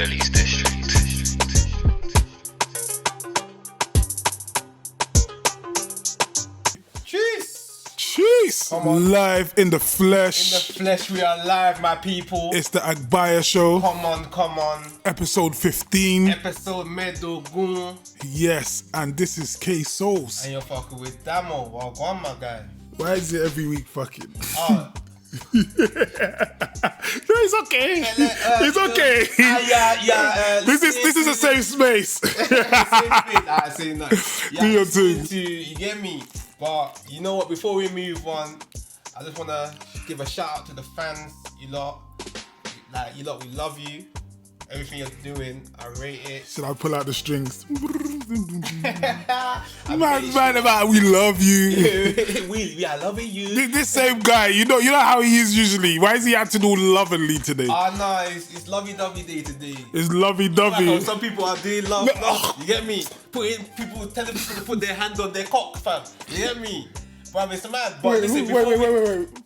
Dammovelli's district. Jeez! Live in the flesh. In the flesh, we are live, my people. It's the Agbaya show. Come on. Episode 15. Episode Medogun. Yes, and this is K.Solz. And you're fucking with Dammo. Well, go on, my guy. Why is it every week fucking? Oh. No, it's okay. It's okay. This is a safe space. I say no. Do your thing. You get me? But you know what? Before we move on, I just wanna give a shout out to the fans. You lot, we love you. Everything you're doing, I rate it. Should I pull out the strings? man, we love you. we are loving you. This same guy, you know how he is usually. Why is he acting all lovely today? No, it's lovey-dovey day today. It's lovey-dovey. Like some people are doing love. You get me? Telling people to put their hand on their cock, fam. You get me? But it's mad. But Wait.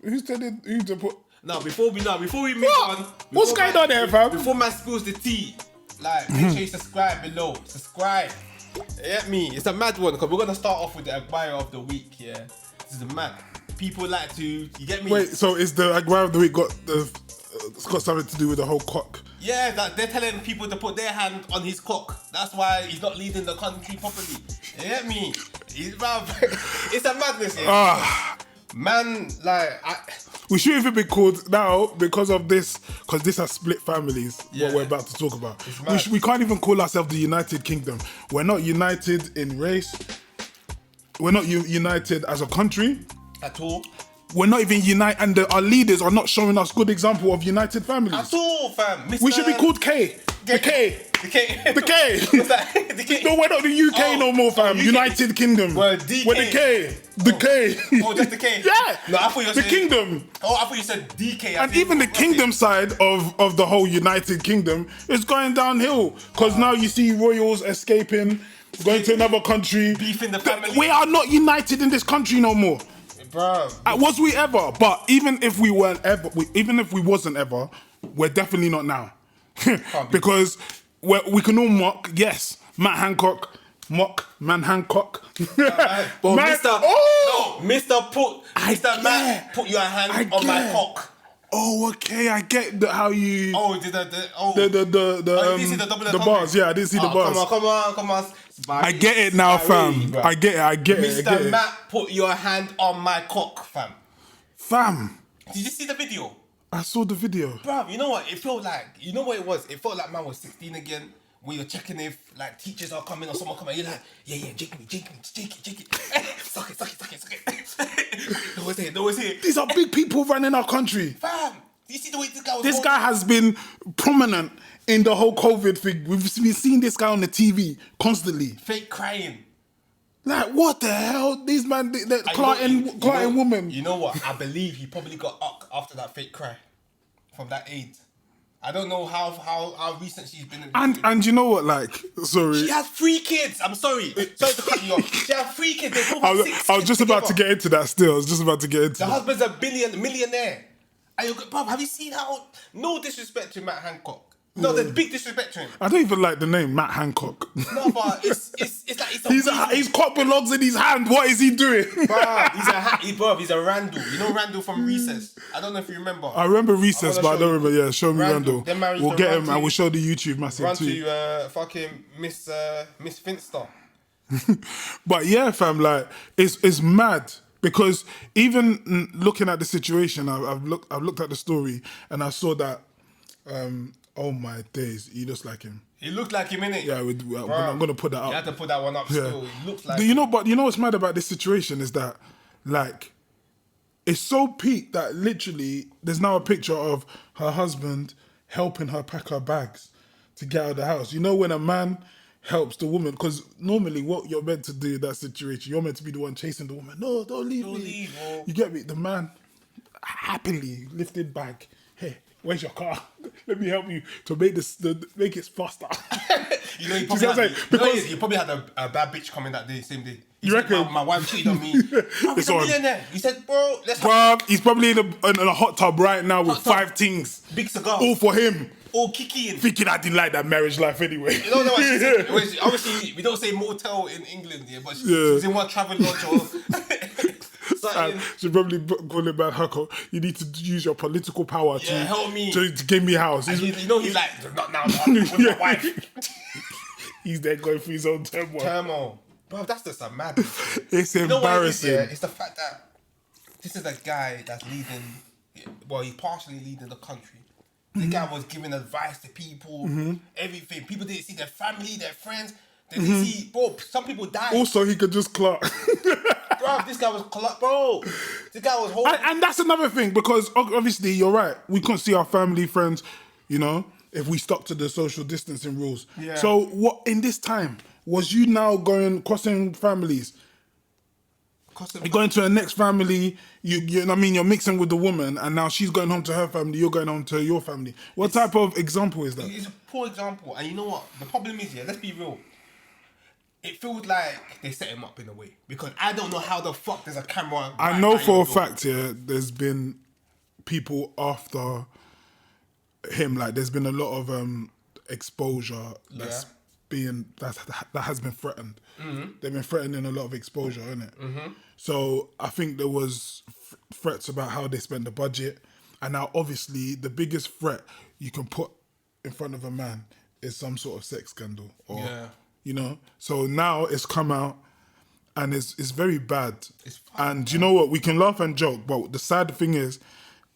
Who's telling you to put? Before we move on. What's going on there, fam? Before man spills the tea, make sure you subscribe below. Subscribe. You get me? It's a mad one because we're gonna start off with the Agbaya of the week. Yeah, this is a mad. People like to. You get me? Wait, so is the Agbaya of the week it's got something to do with the whole cock? Yeah, they're telling people to put their hand on his cock. That's why he's not leading the country properly. You get me? It's a madness, yeah. Man, we should even be called now because this has split families. Yeah. What we're about to talk about. We can't even call ourselves the United Kingdom. We're not united in race. We're not united as a country at all. We're not even united, and our leaders are not showing us good example of united families. At all, fam. We should be called K. The K. What's that? The K. No, we're not the UK no more, fam. United Kingdom. We're DK. We're the K. The K. Oh, just the K? Yeah. No, I thought you the Kingdom. Oh, I thought you said DK. And even the Kingdom side of the whole United Kingdom is going downhill. Because now you see royals escaping, going to another country. Beefing the family. We are not united in this country no more. Bro. Was we ever? But even if we wasn't ever, we're definitely not now. Because we can all mock, yes, Matt Hancock, Man Hancock. But Matt, put your hand on my cock. Oh, okay, I get how you. Oh, you didn't see the bars. Yeah, I didn't see the bars. Come on. I get it now, fam. I get it. Mr. Matt, put your hand on my cock, fam. Fam. Did you see the video? I saw the video. Bruv, you know what? It felt like, it was? It felt like man was 16 again. When you're checking if teachers are coming or someone coming, you're like, yeah, jake it. Suck it. No one's here. These are big people running our country. Fam, do you see the way this guy was? This guy has been prominent in the whole COVID thing. We've been seeing this guy on the TV constantly. Fake crying. Like, what the hell? These man, they're crying woman. You know what? I believe he probably got up after that fake cry from that AIDS. I don't know how recent she's been. And you know what? Sorry. She has 3 kids. I'm sorry. Sorry to cut you off. She has 3 kids. They both have 6 I was just about to get into that still. The husband's a millionaire. Bruv, have you seen how... No disrespect to Matt Hancock. No, there's big disrespect to him. I don't even like the name Matt Hancock. No, but it's like his cock belongs in his hand. What is he doing? Bruv, he's a Randall. You know Randall from Recess? I don't know if you remember. I remember Recess, but I don't remember. Yeah, show me Randall. We'll get him and we'll show the YouTube massive too. Run to fucking Miss Finster. But yeah, fam, it's mad. Because even looking at the situation, I've looked at the story and I saw that. Oh my days, he looks like him. He looked like him, innit? Yeah, I'm gonna put that up. You had to put that one up still. He looks like But you know what's mad about this situation is that, it's so peak that literally there's now a picture of her husband helping her pack her bags to get out of the house. You know when a man helps the woman, because normally what you're meant to do in that situation, you're meant to be the one chasing the woman. No, don't leave me. You get me? The man happily lifted bag. Hey, where's your car? Let me help you to make make it faster. You know, he probably had a bad bitch coming that day, same day. You reckon? My wife cheated on me. He's a millionaire. He said, bro, he's probably in a hot tub right now with 5 things. Big cigar. All for him. all kicking. Thinking I didn't like that marriage life anyway. You don't know what she said. Obviously, we don't say motel in England, yeah, but she was in one travel lodge or something. She probably call him Matt Hancock. You need to use your political power help me. to give me a house. And he's like, not now, I'm with my wife. He's there going through his own turmoil. Bro, that's just a madness. It's embarrassing. It's the fact that this is a guy that's leading, well, he's partially leading the country. The guy was giving advice to people, everything. People didn't see their family, their friends. They didn't see, bro, some people died. Also, he could just clock. Bro, this guy was, bro. This guy was holding. And that's another thing, because obviously, you're right. We couldn't see our family, friends, you know, if we stuck to the social distancing rules. Yeah. So, what in this time, was you now crossing families? You're going to the next family, you know what I mean, you're mixing with the woman, and now she's going home to her family, you're going home to your family. What type of example is that? It's a poor example. And you know what? The problem is, let's be real. It feels like they set him up in a way. Because I don't know how the fuck there's a camera. I know for a fact, there's been people after him, like there's been a lot of exposure that has been threatened. They've been threatening a lot of exposure, innit? So I think there was threats about how they spend the budget, and now obviously the biggest threat you can put in front of a man is some sort of sex scandal, or you know. So now it's come out, and it's very bad. And you know what? We can laugh and joke, but the sad thing is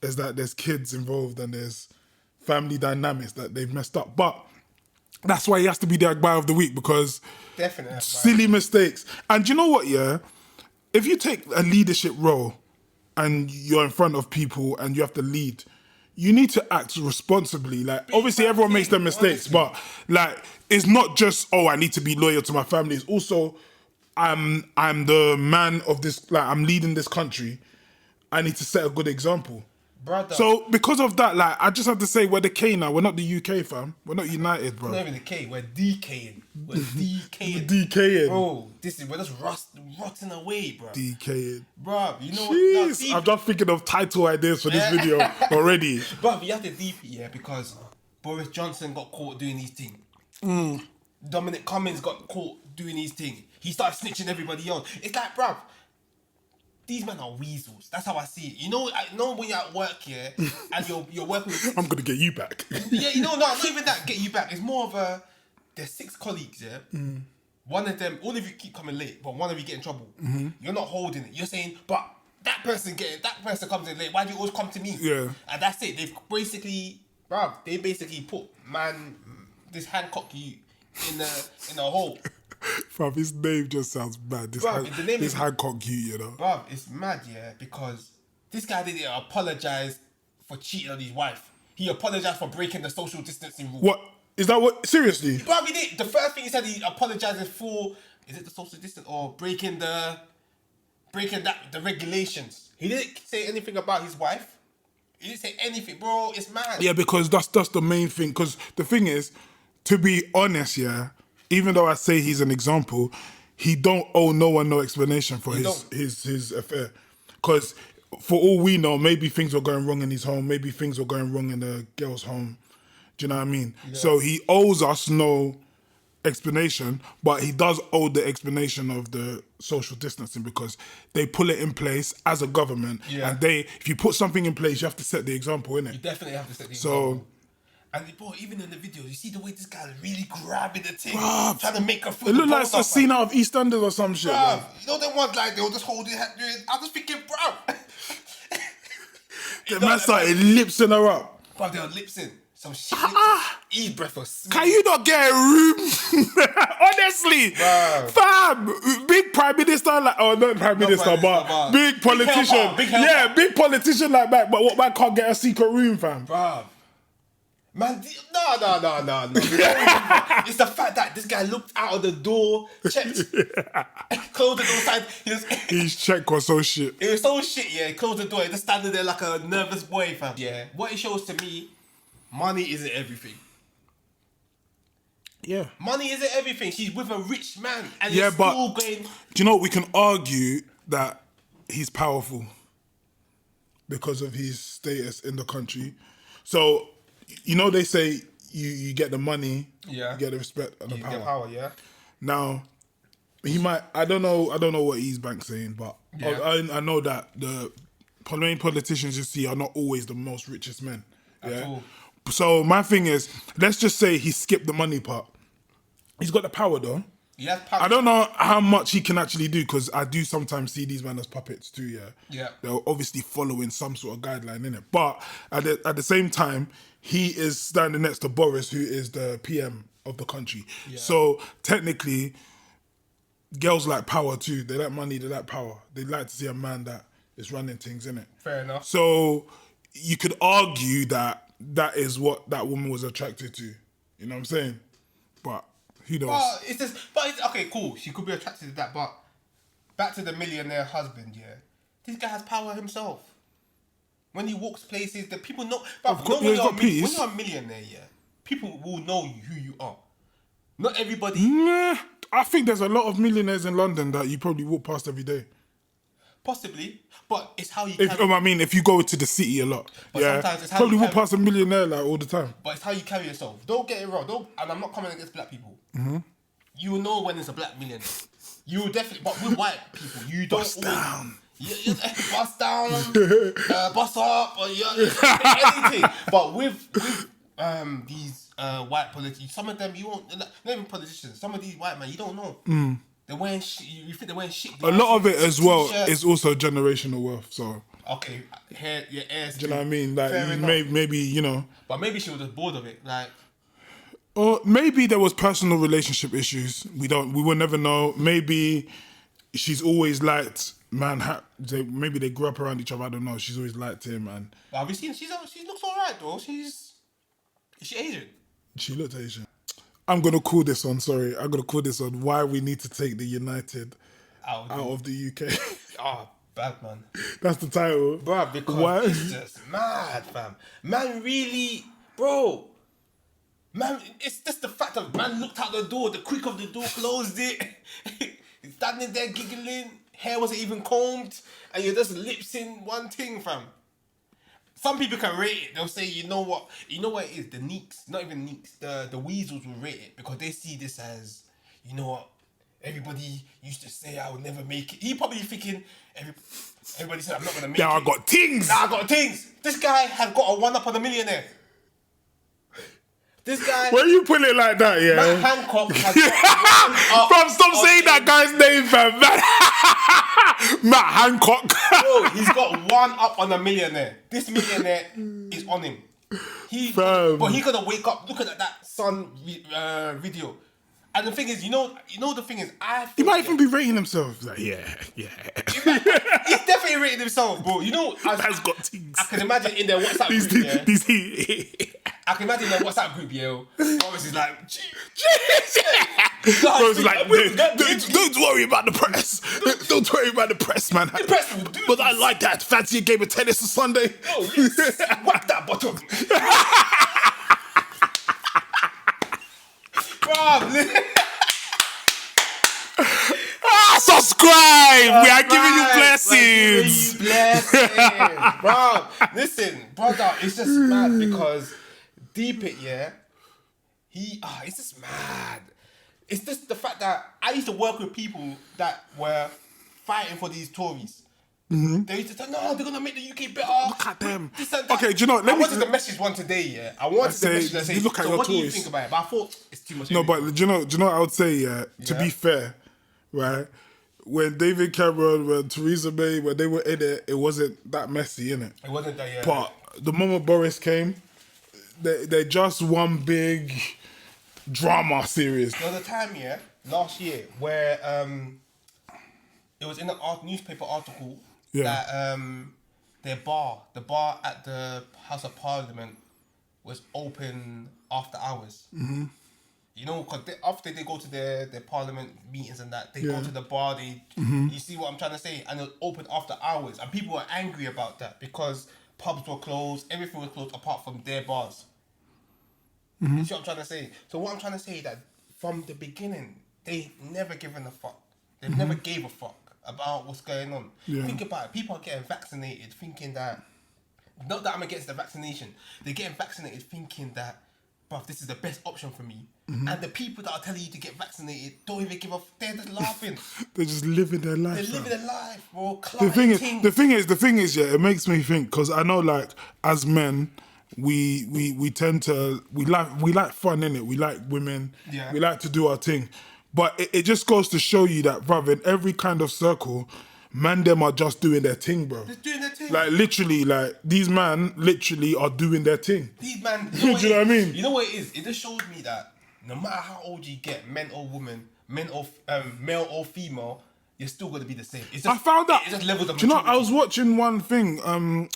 that there's kids involved and there's family dynamics that they've messed up. But that's why he has to be the Agbaya of the week, because definitely silly mistakes. And you know what, if you take a leadership role and you're in front of people and you have to lead, you need to act responsibly. Like, obviously everyone makes their mistakes, but like, it's not just, I need to be loyal to my family. It's also, I'm the man of this, like, I'm leading this country. I need to set a good example. Brother. So because of that, like, I just have to say, we're the K now. We're not the UK, fam. We're not united, bro. We're not even the K. We're DKing. We're DKing. DKing. Bro, we're just rotting away, bro. DKing. Bro, you know Jeez, what? I'm just thinking of title ideas for this video already. Bro, you have to deep it, because Boris Johnson got caught doing these things. Dominic Cummings got caught doing these things. He started snitching everybody else. It's like, bro, these men are weasels. That's how I see it. You know, I know when you're at work, and you're working with... I'm going to get you back. Yeah, you know, not even that, get you back. It's more of there's 6 colleagues, One of them, all of you keep coming late, but one of you get in trouble. You're not holding it. You're saying, but that person comes in late. Why do you always come to me? Yeah. And that's it. They've basically, put this Hancock you in a hole. Fam, his name just sounds mad. This Hancock you know. Bruv, it's mad, because this guy didn't apologise for cheating on his wife. He apologised for breaking the social distancing rule. What? Is that what? Seriously? Bruv, he did. The first thing he said, he apologises for, is it the social distance or breaking the regulations. He didn't say anything about his wife. He didn't say anything, bro. It's mad. Yeah, because that's the main thing. Because the thing is, to be honest, even though I say he's an example, he don't owe no one no explanation for his affair. Because for all we know, maybe things were going wrong in his home, maybe things were going wrong in the girl's home. Do you know what I mean? Yeah. So he owes us no explanation, but he does owe the explanation of the social distancing, because they pull it in place as a government, and if you put something in place, you have to set the example, innit? You definitely have to set the example. And bro, even in the video, you see the way this guy is really grabbing the thing, trying to make her feel. It looked like a scene out of EastEnders or some shit. Bruv, you know them ones like they'll just hold it. I was thinking, bro. The man started lipsing her up. Bro, they were lipsing. Some shit. His breath was smelling. Can you not get a room? Honestly, fam, big prime minister, like, not prime minister, but big politician. Big politician like that. But what man can't get a secret room, fam? Bruv. Man, no. It's the fact that this guy looked out of the door, checked, closed the door side. His check was so shit. It was so shit, He closed the door, he just standing there like a nervous boy, fam. Yeah. What it shows to me, money isn't everything. Yeah. Money isn't everything. She's with a rich man, and yeah, but still going. Do you know, we can argue that he's powerful because of his status in the country. So you know, they say you get the money, Yeah. you get the respect and the You power. get power, yeah. Now, he might. I don't know what East Bank's saying, but Yeah. I know that the main politicians you see are not always the most richest men. At all. So my thing is, let's just say he skipped the money part. He's got the power though. He has power. I don't know how much he can actually do because I do sometimes see these men as puppets too. Yeah. Yeah. They're obviously following some sort of guideline in it, but at the same time, he is standing next to Boris, who is the PM of the country. Yeah. So technically, girls like power too. They like money. They like power. They like to see a man that is running things in it. Fair enough. So you could argue that is what that woman was attracted to. You know what I'm saying? But who knows? Okay, cool. She could be attracted to that, but back to the millionaire husband, yeah. This guy has power himself. When he walks places, the people know. But Of course, when he's got peace. when you're a millionaire, yeah, people will know who you are. Not everybody. Nah, I think there's a lot of millionaires in London that you probably walk past every day. Possibly, but it's how you. If you go to the city a lot, But yeah, sometimes it's how probably you walk carry- past a millionaire like all the time. But it's how you carry yourself. Don't get it wrong. And I'm not coming against black people. Mm-hmm. You will know when it's a black millionaire. You will definitely. But with white people, you don't. Bust down. Bust down, bust up, or anything. But with these white politicians, some of them you won't. Not even politicians. Some of these white men you don't know. They're wearing shit. You think they're wearing shit. A lot of it as well T-shirts. is also generational wealth. So Okay, hair, your heirs. do you know what I mean? Like Fair enough. maybe you know. But maybe she was just bored of it. Like, Or maybe there was personal relationship issues. We will never know. Maybe she's always liked maybe they grew up around each other. I don't know. She's always liked him, and but have you seen? She looks alright though. Is she Asian? she looked Asian. I'm gonna call this one. Sorry, I'm gonna call this one. Why we need to take the United out of the UK. Oh, bad man. That's the title, Bruh, because Why? it's just mad, fam. Man, really, bro. Man, it's just the fact that man looked out the door, the quick of the door closed it. He's standing there giggling, hair wasn't even combed, and you're just lips in one thing, fam. Some people can rate it. They'll say, you know what it is? The neeks, not even neeks, the weasels will rate it because they see this as, you know what? Everybody used to say I would never make it. He probably thinking, everybody said I'm not gonna make it. Yeah, I got things. Nah, I got things. This guy has got a one up on a millionaire. This guy. When you put it like that, yeah. Matt Hancock has got one up. Fam, stop saying that guy's name, fam. Matt Hancock. Bro, he's got one up on a millionaire. This millionaire is on him. Fam. But he gonna wake up looking at that Sun video. And the thing is, you know the thing is, He might even be rating himself. Like, yeah. He's definitely rating himself, bro. You know, Guy's got things. I can imagine in their WhatsApp group, yeah. I can imagine in their WhatsApp group, yo. Boris is like, Bro's like, don't worry about the press. Don't worry about the press, man. The press will do But this. I like that. Fancy a game of tennis on Sunday. Oh, yes. Whack that bottom. Subscribe. We are giving you blessings. Bro, listen, brother, it's just mad because deep it, yeah. It's just mad. It's just the fact that I used to work with people that were fighting for these Tories. They used to say, no, they're gonna make the UK better. Look at them. This and that. Okay, do you know? I wanted to message one today, yeah. I wanted to message and say, look at so your what do you Tories. think about it? But I thought it's too much. No, but do you know what I would say, yeah? To Yeah. be fair, right? When David Cameron, when Theresa May, when they were in it, it wasn't that messy, innit? It wasn't that, yeah. But the moment Boris came, they just one big drama series. There was a time, yeah, last year, where it was in an newspaper article that the bar at the House of Parliament was open after hours. Mm-hmm. You know, because after they go to their Parliament meetings and that, they go to the bar, you see what I'm trying to say? And it was open after hours. And people were angry about that because pubs were closed, everything was closed apart from their bars. Mm-hmm. You see what I'm trying to say? So what I'm trying to say is that from the beginning, they never given a fuck. They never gave a fuck about what's going on. Yeah. Think about it. People are getting vaccinated thinking that not that I'm against the vaccination. They're getting vaccinated thinking that, bruv, this is the best option for me. Mm-hmm. And the people that are telling you to get vaccinated don't even give a. They're just laughing. They're just living their life. They're fam. living their life, bro. The thing is, yeah, it makes me think because I know, like, as men, we tend to we like fun, innit? We like women. Yeah. We like to do our thing, but it just goes to show you that, bruv, in every kind of circle, man, them are just doing their thing, bro. They're doing their thing. Like literally, like these man literally are doing their thing. These man, Do you know what I mean? You know what it is? It just shows me that no matter how old you get, men or woman, male or female, you're still gonna be the same. It's just, I found that. It's just levels of Do you know? maturity. I was watching one thing.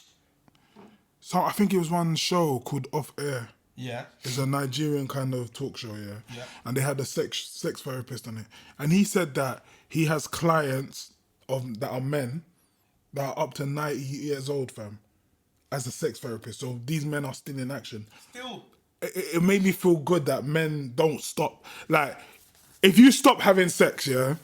So I think it was one show called Off Air. Yeah. It's a Nigerian kind of talk show, yeah. Yeah. And they had a sex therapist on it, and he said that he has clients that are men that are up to 90 years old, fam, as a sex therapist. So these men are still in action. Still. It made me feel good that men don't stop. Like, if you stop having sex, yeah,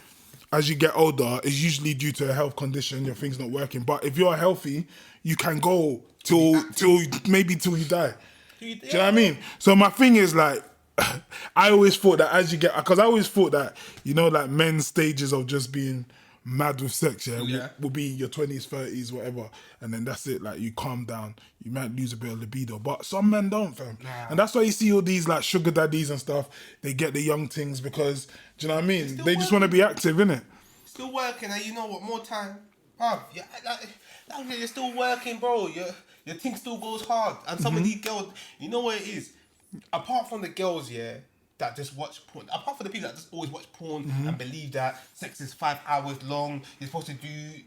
as you get older, it's usually due to a health condition, your thing's not working. But if you're healthy, you can go till you die. Do you know what I mean? So my thing is, like, I always thought that as you get, because I always thought that, you know, like men's stages of just being mad with sex, will be your 20s, 30s, whatever, and then that's it. Like, you calm down, you might lose a bit of libido, but some men don't, fam. Nah. And that's why you see all these like sugar daddies and stuff. They get the young things because, do you know what I mean? They just want to be active, innit? Still working, and you know what? More time, bruv. You're still working, bro. Your thing still goes hard, and some of these girls, you know what it is. Apart from the girls, yeah, that just watch porn. Apart from the people that just always watch porn and believe that sex is 5 hours long, you're supposed to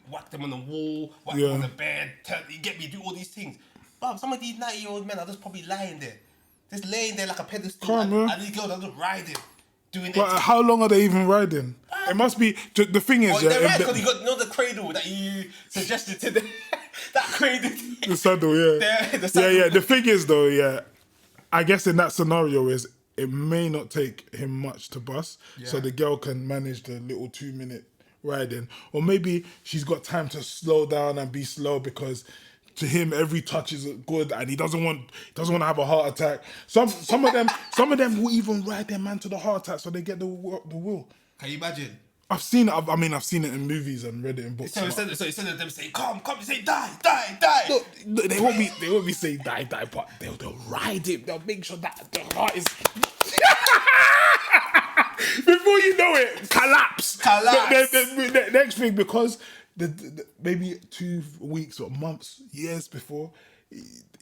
whack them on the wall, whack them on the bed, you get me, do all these things. But some of these 90-year-old men are just probably lying there, just laying there like a pedestal, and these girls are just riding, doing. But how long are they even riding? It must be. The thing is, they're right because you got the cradle that you suggested to them. That cradle. The saddle, yeah. The saddle. Yeah. The thing is, though, yeah, I guess in that scenario is it may not take him much to bust, so the girl can manage the little 2-minute riding, or maybe she's got time to slow down and be slow because to him every touch is good and he doesn't want to have a heart attack. Some of them will even ride their man to the heart attack so they get the will. Can you imagine? I've seen it. I've seen it in movies and read it in books. So instead of them saying come, you say die. No, they won't be saying die, but they'll ride it. They'll make sure that the heart is. Before you know it, collapse. The next thing, because maybe 2 weeks or months, years before,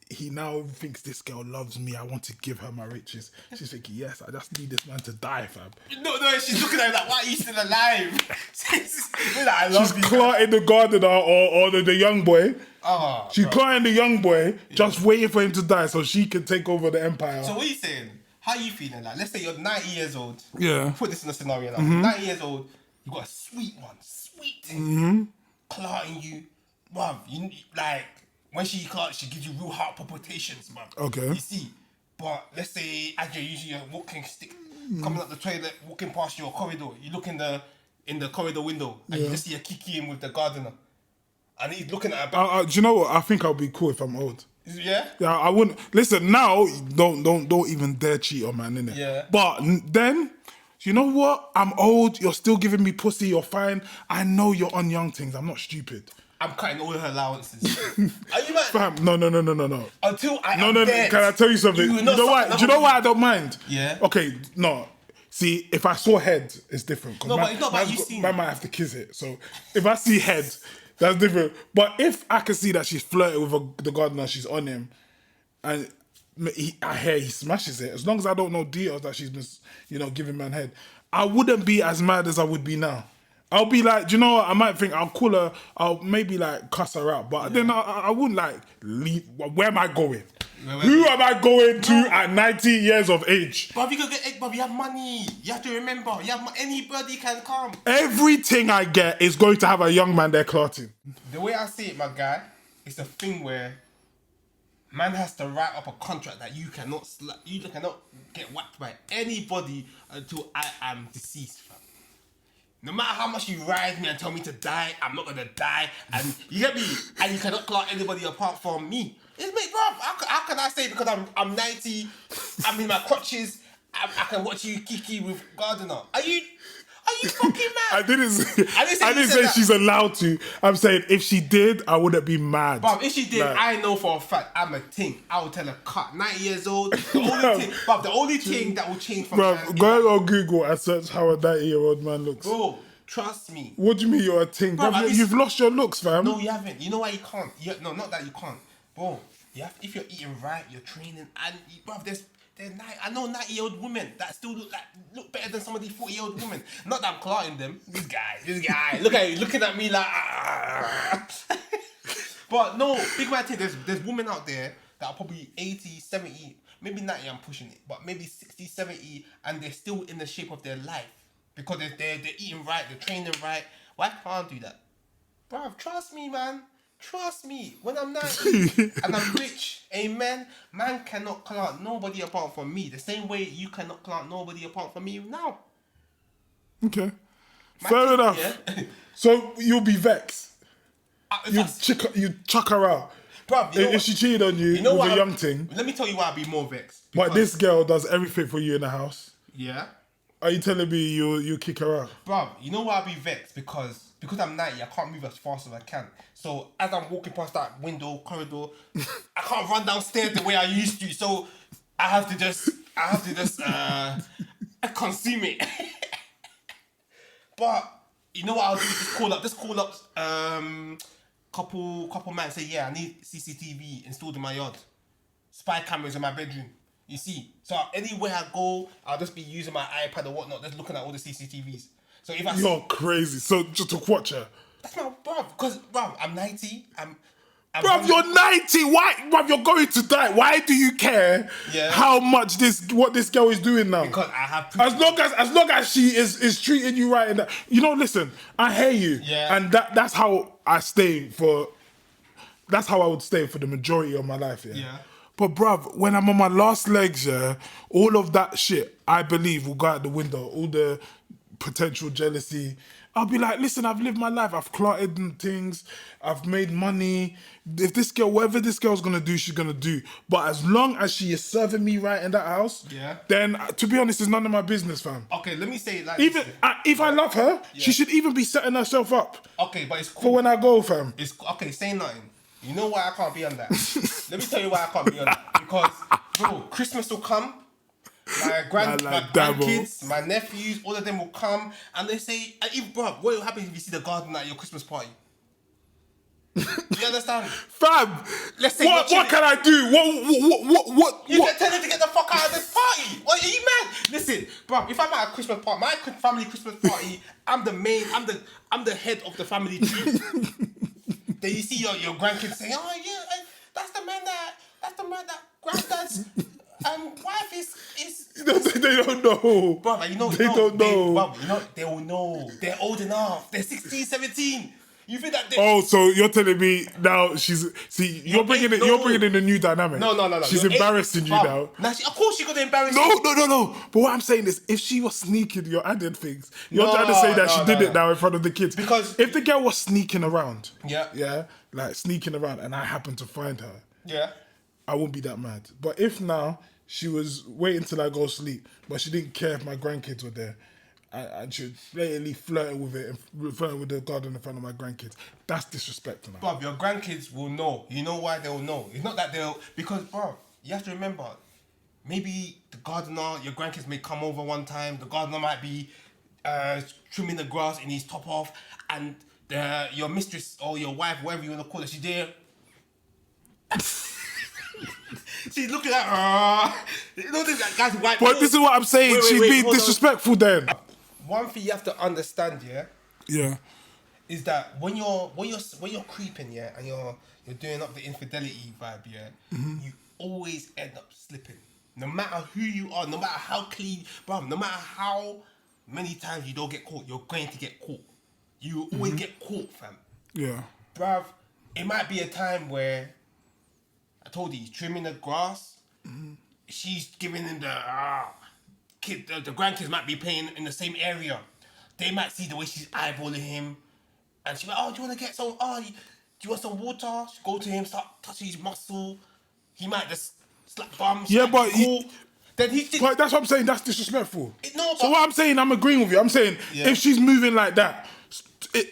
he now thinks this girl loves me. I want to give her my riches. She's thinking, yes, I just need this man to die, fam. No, she's looking at him like, why are you still alive? She's like, I love you. She's clotting the gardener or the young boy. She's clotting the young boy, just waiting for him to die so she can take over the empire. So what are you saying? How are you feeling? Like, let's say you're 90 years old. Yeah. Put this in a scenario now. 90 years old, you got a sweet one. Sweet. Clotting you. Bruv, you like... When she clocks, she gives you real heart palpitations, man. Okay. You see, but let's say as you're using your walking stick, coming up the toilet, walking past your corridor, you look in the corridor window, and you just see a Kiki in with the gardener, and he's looking at her back. Do you know what? I think I'll be cool if I'm old. Yeah. Yeah, I wouldn't listen now. Don't even dare cheat on man, innit? Yeah. But then, you know what? I'm old. You're still giving me pussy. You're fine. I know you're on young things. I'm not stupid. I'm cutting all her allowances. Are you mad? Fam, no. Until I am No. dead, Can I tell you something? You know why? Do you know why I don't mind? Yeah. Okay, no. See, if I saw head, it's different. No, but it's not about you seeing. Man might have to kiss it. So if I see head, that's different. But if I can see that she's flirting with the gardener, she's on him, and I hear he smashes it, as long as I don't know details that she's been, giving man head, I wouldn't be as mad as I would be now. I'll be like, do you know what? I might think I'll call her, I'll maybe like cuss her out, but then I wouldn't like leave. Where am I going? Who am I going to at 90 years of age? But you have money. You have to remember, anybody can come. Everything I get is going to have a young man there clotting. The way I see it, my guy, it's a thing where man has to write up a contract that you cannot get whacked by anybody until I am deceased, fam. No matter how much you ride me and tell me to die, I'm not gonna die. And you get me? And you cannot clock anybody apart from me. It's me, bro. How can I say because I'm 90, I'm in my crutches, I can watch you kiki with Gardener? Are you fucking mad? I didn't say, I didn't say she's allowed to. I'm saying if she did, I wouldn't be mad. Bruv, if she did, Like, I know for a fact I'm a ting. I would tell her cut. 90 years old. The only thing that will change from bro, that go on Google and search how a 90-year-old man looks. bro, trust me. What do you mean you're a ting? Bro, Bruv, you've lost your looks, fam. No, you haven't. You know why you can't? No, not that you can't. Bro, if you're eating right, you're training, and bruv, I know 90-year-old women that still look better than some of these 40-year-old women. Not that I'm clotting them. This guy, looking at me like. But no, big man thing. There's women out there that are probably 80, 70, maybe 90. I'm pushing it, but maybe 60, 70, and they're still in the shape of their life because they're eating right, they're training right. Why can't I do that, bruv? Trust me, man. Trust me, when I'm 90 and I'm rich, amen, man cannot clout nobody apart from me. The same way you cannot clout nobody apart from me now. Okay. Fair enough. Yeah? So you'll be vexed. You chuck her out. Bruv, if she cheated on you, with a young thing. Let me tell you why I'd be more vexed. But this girl does everything for you in the house. Yeah? Are you telling me you kick her out? Bruv, you know why I'd be vexed? Because I'm 90, I can't move as fast as I can. So as I'm walking past that window, corridor, I can't run downstairs the way I used to. So I have to just consume it. But you know what I'll do? Just call up couple man say, yeah, I need CCTV installed in my yard. Spy cameras in my bedroom. You see? So anywhere I go, I'll just be using my iPad or whatnot, just looking at all the CCTVs. So if You're crazy. So just to watch her. That's my bruv. Because bruv, I'm 90. Bruv, you're 90. Why? Bruv, you're going to die. Why do you care how much what this girl is doing now? Because I have as long as she is treating you right, and listen, I hear you. Yeah. And that's how I stay for. That's how I would stay for the majority of my life. Yeah. But bruv, when I'm on my last legs, all of that shit, I believe, will go out the window. All the potential jealousy. I'll be like, listen, I've lived my life. I've clotted things. I've made money. If this girl, whatever this girl's going to do, she's going to do. But as long as she is serving me right in that house, then, to be honest, it's none of my business, fam. Okay, let me say it like even this. If I love her, she should even be setting herself up. Okay, but it's cool. For when I go, fam. It's okay, say nothing. You know why I can't be on that? Let me tell you why I can't be on that. Because, bro, Christmas will come. My grandkids, my nephews, all of them will come and they say, bro, what will happen if you see the garden at your Christmas party? You understand? Fam, let's say what can I do? What? You get telling to get the fuck out of this party. What, are you mad? Listen, bro, if I'm at a Christmas party, my family Christmas party, I'm the head of the family tree. Then you see your grandkids saying, oh yeah, that's the man that granddad's wife is. They don't know. Bro, they don't know. They will know. They're old enough. They're 16, 17. You think that? So you're telling me now you're bringing in a new dynamic. No. She's embarrassing you now. Now, of course she's gonna embarrass you. No. No. But what I'm saying is, if she was sneaking, you're adding things. You're trying to say that she did it now in front of the kids. Because if the girl was sneaking around, like sneaking around, and I happened to find her, I won't be that mad. But if now she was waiting till I go sleep, but she didn't care if my grandkids were there, and she was blatantly flirting with it and flirting with the garden in front of my grandkids, that's disrespectful now. Bruv, your grandkids will know. You know why they'll know? It's not that because, bruv, you have to remember, maybe the gardener, your grandkids may come over one time, the gardener might be trimming the grass in his top off, and your mistress or your wife, whatever you want to call her, she's there. She's looking at her. You know this guy's white. But this is what I'm saying. She's being disrespectful then. One thing you have to understand, is that when you're creeping, and you're doing up the infidelity vibe, you always end up slipping. No matter who you are, no matter how clean, bro, no matter how many times you don't get caught, you're going to get caught. You always get caught, fam. Yeah. Bruv, it might be a time where I told you, he's trimming the grass. She's giving him the grandkids might be playing in the same area. they might see the way she's eyeballing him, and she might, oh, do you want to get some? Oh, do you want some water? She go to him, start touching his muscle. He might just slap bum. Yeah, but cool. Then he thinks, But that's what I'm saying. That's disrespectful. No, So but- what I'm saying, I'm agreeing with you. I'm saying Yeah. if she's moving like that,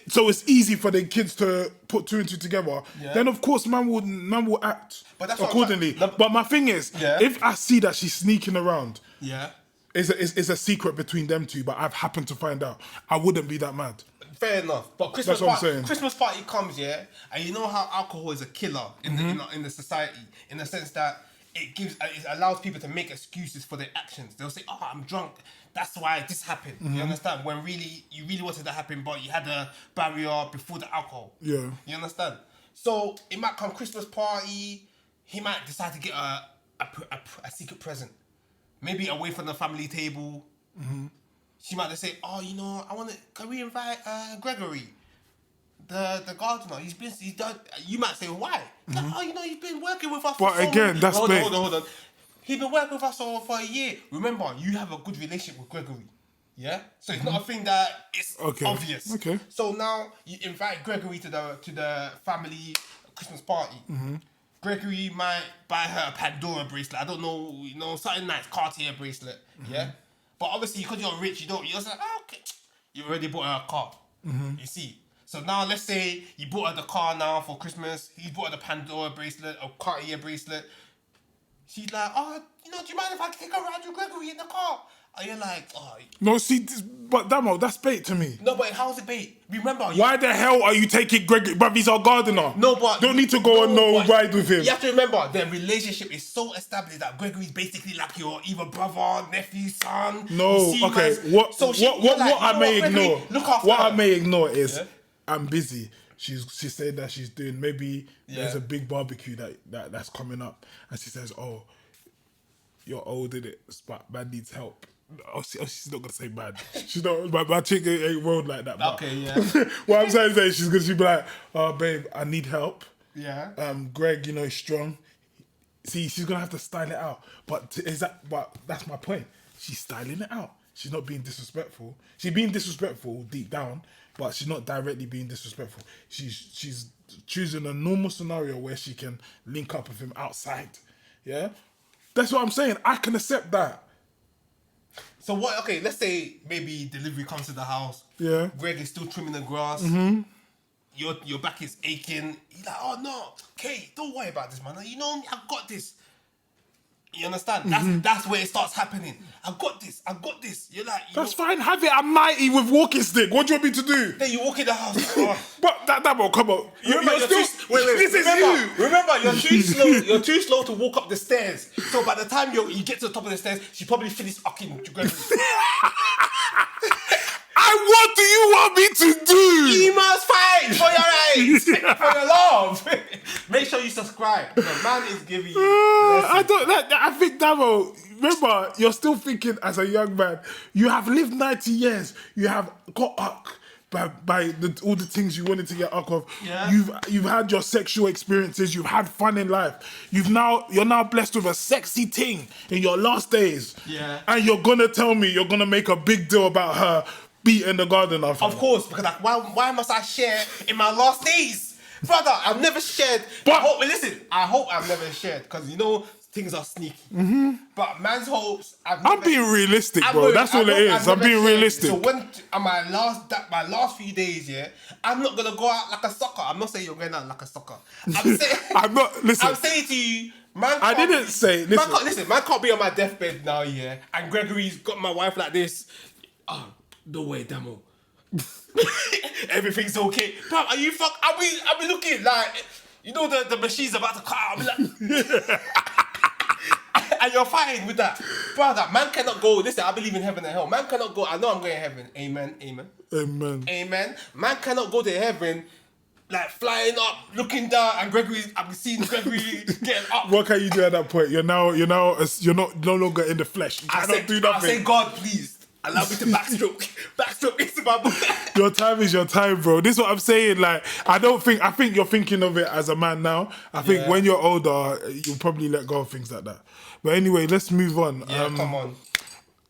so it's easy for the kids to put two and two together. Yeah. Then of course man will act But that's what I'm accordingly. trying- But my thing is, Yeah. if I see that she's sneaking around, yeah. it's a secret between them two. But I've happened to find out. I wouldn't be that mad. Fair enough, but Christmas That's what I'm party, saying. Christmas party comes, yeah, and you know how alcohol is a killer in the society, in the sense that it allows people to make excuses for their actions. They'll say, "Oh, I'm drunk. That's why this happened." You understand? When really you really wanted to happen, but you had a barrier before the alcohol. Yeah. You understand? So it might come Christmas party. He might decide to get a secret present, maybe away from the family table. She might just say, "Oh, you know, can we invite Gregory, the gardener? He's done." You might say, "Why?" Like, oh, you know, he's been working with us. But for so again, long." that's hold bait. on. He's been working with us for a year. Remember, you have a good relationship with Gregory, yeah. So it's not a thing that it's obvious. Okay. So now you invite Gregory to the family Christmas party. Gregory might buy her a Pandora bracelet. I don't know, you know, something nice, Cartier bracelet. Yeah. But obviously, because you're rich, you're just like, oh, okay. You already bought her a car. You see. So now let's say you bought her the car now for Christmas. He bought her the Pandora bracelet, a Cartier bracelet. She's like, oh, you know, do you mind if I take her around with Gregory in the car? And you're like, oh. No, see, but Dammo, that's bait to me. No, but how's it bait? Remember, Why the hell are you taking Greg? Bruv, he's our gardener. No, but don't need to go on no but ride with him. You have to remember, their relationship is so established that Gregory's basically like your either brother, nephew, son. No, You see, okay. man. What So you're like, what you I know may what, Gregory? ignore? Look after What her. I may ignore is Yeah. I'm busy. She said that she's doing maybe there's Yeah. a big barbecue that's coming up, and she says, "Oh, you're old in it, but man needs help." She's not gonna say man. She's not. My chick ain't rolled like that. But Okay, yeah. what I'm saying is she's gonna be like, "Oh, babe, I need help." Yeah. Greg, you know, is strong. See, she's gonna have to style it out. But that's my point. She's styling it out. She's not being disrespectful. She's being disrespectful deep down, but she's not directly being disrespectful. She's choosing a normal scenario where she can link up with him outside. Yeah, that's what I'm saying. I can accept that. So what? Okay, let's say maybe delivery comes to the house. Yeah. Greg is still trimming the grass. Your back is aching. He's like, oh no, Kate, don't worry about this, man. You know, I got this. You understand? That's where it starts happening. I got this. You're like, That's fine. Have it. I'm mighty with walking stick. What do you want me to do? Then you walk in the house. Oh. But that will come on. Remember, You're still. wait, This is remember, you. Remember, you're too slow. You're too slow to walk up the stairs. So by the time you get to the top of the stairs, she probably finished fucking Gregory. What do you want me to do? You must fight for your rights, for your love. Make sure you subscribe. The man is giving you. I think Dammo, remember, you're still thinking as a young man. You have lived 90 years. You have got up by all the things you wanted to get up of. Yeah. You've had your sexual experiences. You've had fun in life. You're now blessed with a sexy thing in your last days. Yeah. And you're gonna tell me you're gonna make a big deal about her beating the gardener. Of course, because like, why must I share in my last days? Brother, I've never shared. But- I hope I've never shared, because you know things are sneaky. But man's hopes, I'm being realistic, bro. That's all it is. I'm being realistic. So when my last few days, yeah, I'm not gonna go out like a sucker. I'm not saying you're going out like a sucker. I'm saying I'm not. Listen. I'm saying to you, man. I didn't say. Listen. Man can't be on my deathbed now, yeah. And Gregory's got my wife like this. Oh, no way, Dammo. Everything's okay. Bro, are you fuck? I'll be looking like, you know, the machine's about to cut out. I'll be like, and you're fine with that. Brother, man cannot go. Listen, I believe in heaven and hell. Man cannot go. I know I'm going to heaven. Amen. Amen. Man cannot go to heaven like flying up, looking down, and I'm seeing Gregory getting up. What can you do at that point? You're no longer in the flesh. You cannot do nothing. I say, God, please. Allow me to backstroke into my book. Your time is your time, bro. This is what I'm saying. Like, I think you're thinking of it as a man now. I think when you're older, you'll probably let go of things like that. But anyway, let's move on. Yeah, come on.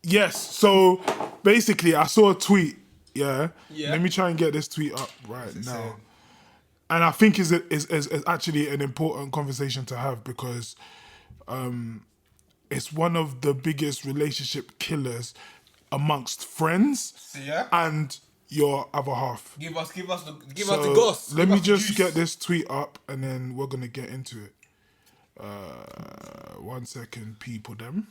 Yes, so basically I saw a tweet Yeah. Yeah. Let me try and get this tweet up right What's it now. saying? And I think is actually an important conversation to have because it's one of the biggest relationship killers amongst friends So, yeah. and your other half. Give us the So goss. let Give me us the just juice. get this tweet up and then we're gonna get into it. 1 second, people. Them.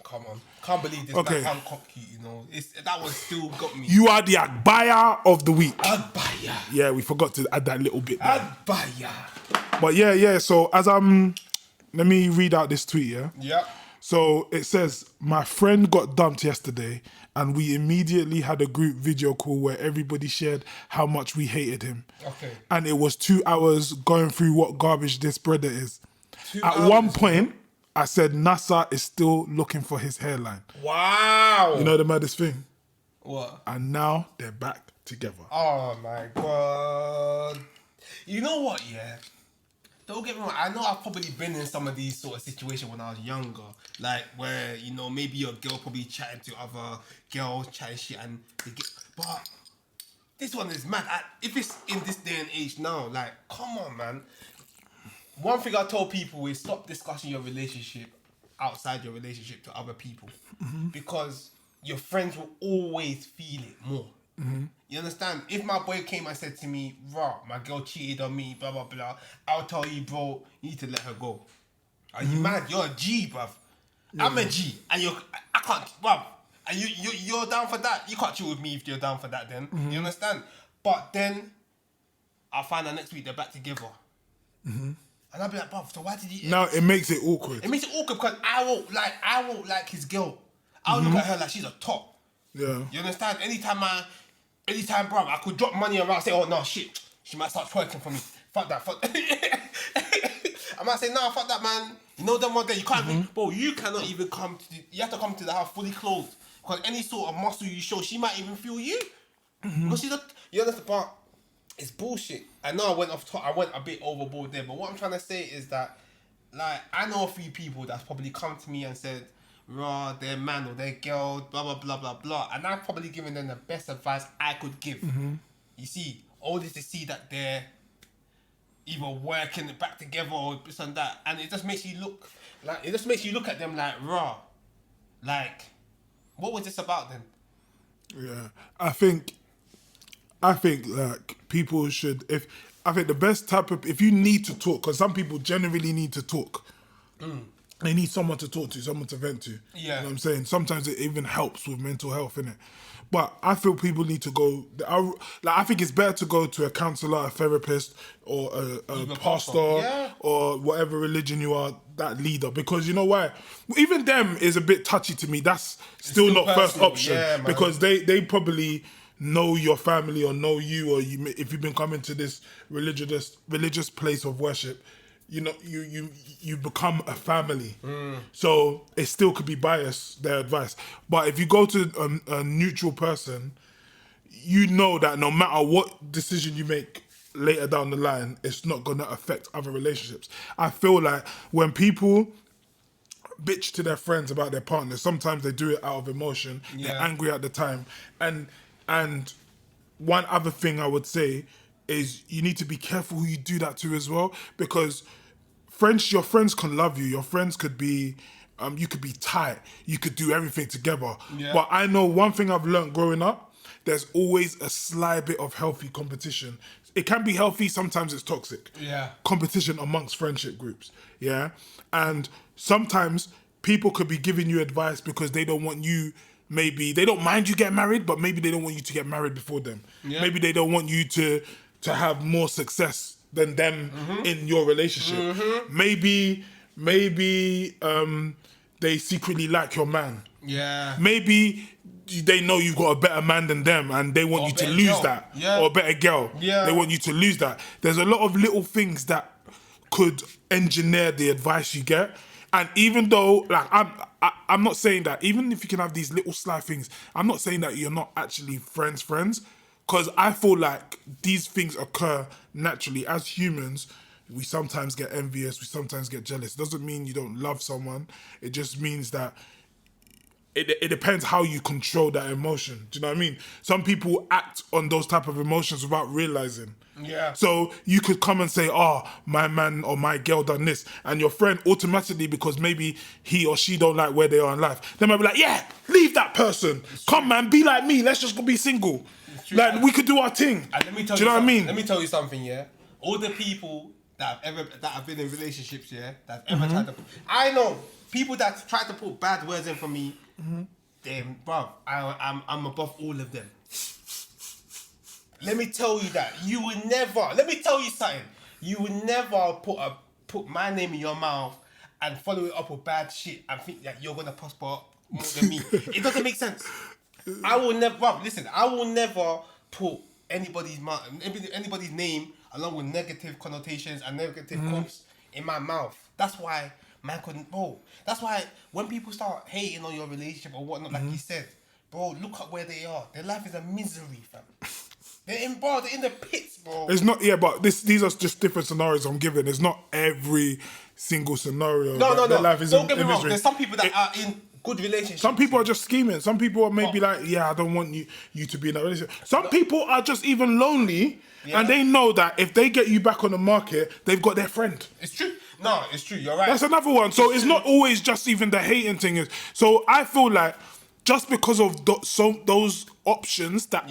Come on, can't believe this Okay. Matt Hancock, you know. That one still got me. You are the Agbaya of the week. Agbaya. Yeah, we forgot to add that little bit there. Agbaya. But yeah. So let me read out this tweet. Yeah. Yeah. So it says, my friend got dumped yesterday and we immediately had a group video call where everybody shared how much we hated him. Okay. And it was 2 hours going through what garbage this brother is. 2 At hours, one point, I said NASA is still looking for his hairline. Wow. You know the maddest thing? What? And now they're back together. Oh my god. You know what, yeah? Don't get me wrong, I know I've probably been in some of these sort of situations when I was younger. Like where, you know, maybe your girl probably chatting to other girls, chatting shit and they get... But this one is mad. If it's in this day and age now, like, come on, man. One thing I told people is stop discussing your relationship outside your relationship to other people. Because your friends will always feel it more. You understand? If my boy came and said to me, "Raw, my girl cheated on me, blah blah blah," I'll tell you, bro, you need to let her go. Are you mad? You're a G, bruv. I'm a G, and I can't, bruv. And you're down for that. You can't chill with me if you're down for that. Then you understand? But then I'll find out next week they're back together, and I'll be like, bruv, so why did you? Now it makes it awkward. It makes it awkward because I won't like his girl. I'll look at her like she's a top. Yeah. You understand? Anytime, bro, I could drop money around, say, oh no, shit, she might start twerking for me. Fuck that. I might say, nah, fuck that, man. You know them one day, you can't even, bro, you cannot even you have to come to the house fully clothed. Because any sort of muscle you show, she might even feel you. Because she's you understand, but it's bullshit. I know I went a bit overboard there, but what I'm trying to say is that, like, I know a few people that's probably come to me and said, raw, their man or their girl, blah, blah, blah, blah, blah. And I've probably given them the best advice I could give. You see, all this to see that they're either working back together or this and that. And it just makes you look at them like, raw. Like, what was this about then? Yeah. I think like people should, the best type of, if you need to talk, because some people generally need to talk. They need someone to talk to, someone to vent to. Yeah. You know what I'm saying? Sometimes it even helps with mental health, innit? But I feel people need to go, I think it's better to go to a counsellor, a therapist, or a pastor, Yeah. or whatever religion you are, that leader. Because you know why? Even them is a bit touchy to me. That's still not first personal. option. Yeah, man. Because they probably know your family or know you, or if you've been coming to this religious place of worship, you know, you become a family. So it still could be biased, their advice. But if you go to a neutral person, you know that no matter what decision you make later down the line, it's not going to affect other relationships. I feel like when people bitch to their friends about their partners, sometimes they do it out of emotion. Yeah. They're angry at the time. And one other thing I would say is you need to be careful who you do that to as well, because your friends can love you. Your friends could be, you could be tight. You could do everything together. Yeah. But I know one thing I've learned growing up, there's always a slight bit of healthy competition. It can be healthy, sometimes it's toxic. Yeah. Competition amongst friendship groups, yeah? And sometimes people could be giving you advice because they don't want you, maybe, they don't mind you get married, but maybe they don't want you to get married before them. Yeah. Maybe they don't want you to have more success than them in your relationship. Maybe they secretly like your man. Yeah. Maybe they know you've got a better man than them and they want Or you a to better lose girl. that. Yeah. Or a better girl. Yeah. They want you to lose that. There's a lot of little things that could engineer the advice you get. And even though, like, I'm not saying that, even if you can have these little sly things, I'm not saying that you're not actually friends. Because I feel like these things occur naturally. As humans, we sometimes get envious, we sometimes get jealous. It doesn't mean you don't love someone. It just means that it depends how you control that emotion. Do you know what I mean? Some people act on those type of emotions without realizing. Yeah. So you could come and say, "Oh, my man or my girl done this," and your friend automatically, because maybe he or she don't like where they are in life, they might be like, "Yeah, leave that person. Come, man, be like me. Let's just go be single. Like we could do our thing." And let me tell do you know what I mean? Let me tell you something, yeah. All the people that have been in relationships, yeah, that have ever tried to, I know people that try to put bad words in for me. Damn, bruv, I'm above all of them. Let me tell you that you would never. Let me tell you something. You would never put my name in your mouth and follow it up with bad shit and think that you're gonna prosper more than me. It doesn't make sense. I will never. Bruv, listen, I will never put anybody's name along with negative connotations and negative quotes in my mouth. That's why man couldn't. Bro, that's why when people start hating on your relationship or whatnot, like you said, bro, look at where they are. Their life is a misery, fam. They're in the pits, bro. It's not, but these are just different scenarios I'm giving. It's not every single scenario. No. Their life is Don't get me wrong. misery. There's some people that are in good relationships. Some people are just scheming. Some people are maybe like, yeah, I don't want you to be in that relationship. Some people are just even lonely, and they know that if they get you back on the market, they've got their friend. It's true. No, it's true. You're right. That's another one. So it's not always just even the hating thing. So I feel like just because of those options that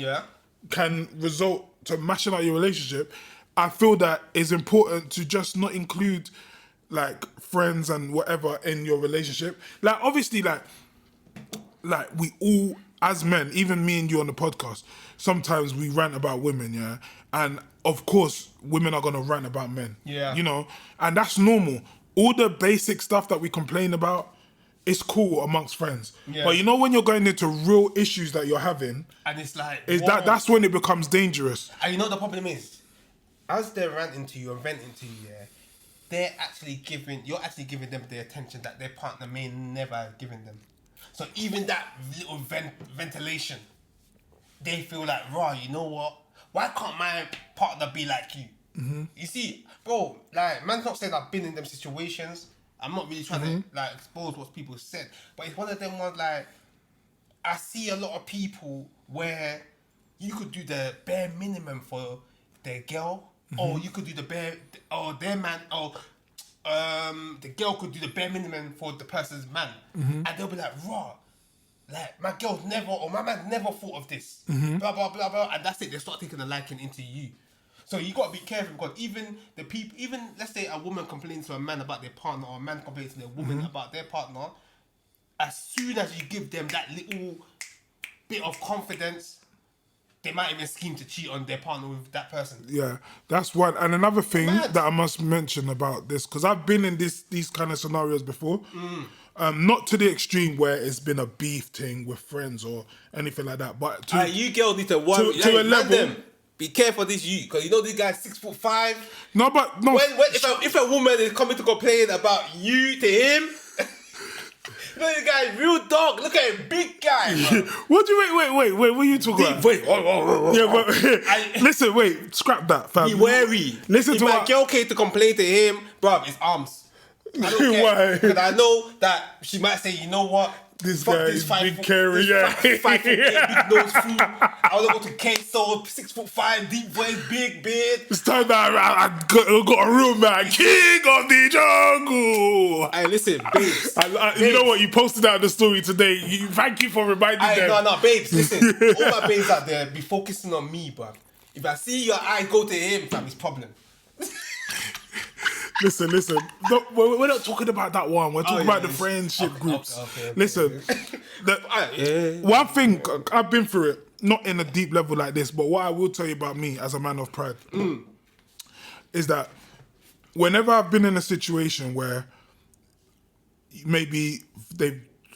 can result to mashing out your relationship, I feel that it's important to just not include like friends and whatever in your relationship. Like obviously, like we all as men, even me and you on the podcast, sometimes we rant about women, yeah, and of course women are gonna rant about men, you know, and that's normal. All the basic stuff that we complain about, it's cool amongst friends. But you know when you're going into real issues that you're having, and it's like that's when it becomes dangerous. And you know the problem is, as they're ranting to you and venting to you, you're actually giving them the attention that their partner may never have given them. So even that little ventilation, they feel like, raw, you know what? Why can't my partner be like you? You see, bro, like man's not saying I've been in them situations. I'm not really trying to like expose what people said, but it's one of them ones like I see a lot of people where you could do the bare minimum for their girl, or you could do their man, or the girl could do the bare minimum for the person's man, and they'll be like, raw, like my girl's never or my man never thought of this, blah blah blah blah, and that's it. They start taking a liking into you. So you gotta be careful because even let's say a woman complains to a man about their partner, or a man complains to a woman about their partner, as soon as you give them that little bit of confidence, they might even scheme to cheat on their partner with that person. Yeah, that's one. And another thing that I must mention about this, because I've been in these kind of scenarios before, not to the extreme where it's been a beef thing with friends or anything like that, but you girls need to worry to a level. Be careful of this because you know this guy's 6'5". No, but no. If a woman is coming to complain about you to him, you know this guy's real dog. Look at him, big guy. What do you wait? What are you talking about? Wait. Yeah, but listen, wait, scrap that, fam. Be wary. Listen if to my girl came to complain to him, bruv, it's arms. I don't care. Why? Because I know that she might say, you know what? This guy is big carry, yeah. 5'8", big nose fool. I want to go to K.Solz, 6'5", deep voice, big beard. It's time that I got a real man, king of the jungle. Hey, listen, babes. Babes. You know what? You posted that in the story today. Thank you for reminding them. No, babes, listen. All my babes out there, be focusing on me, bruv. If I see your eye go to him, fam, it's problem. Listen. No, we're not talking about that one. We're talking about the friendship groups. Okay. Listen, one thing, I've been through it, not in a deep level like this, but what I will tell you about me as a man of pride is that whenever I've been in a situation where maybe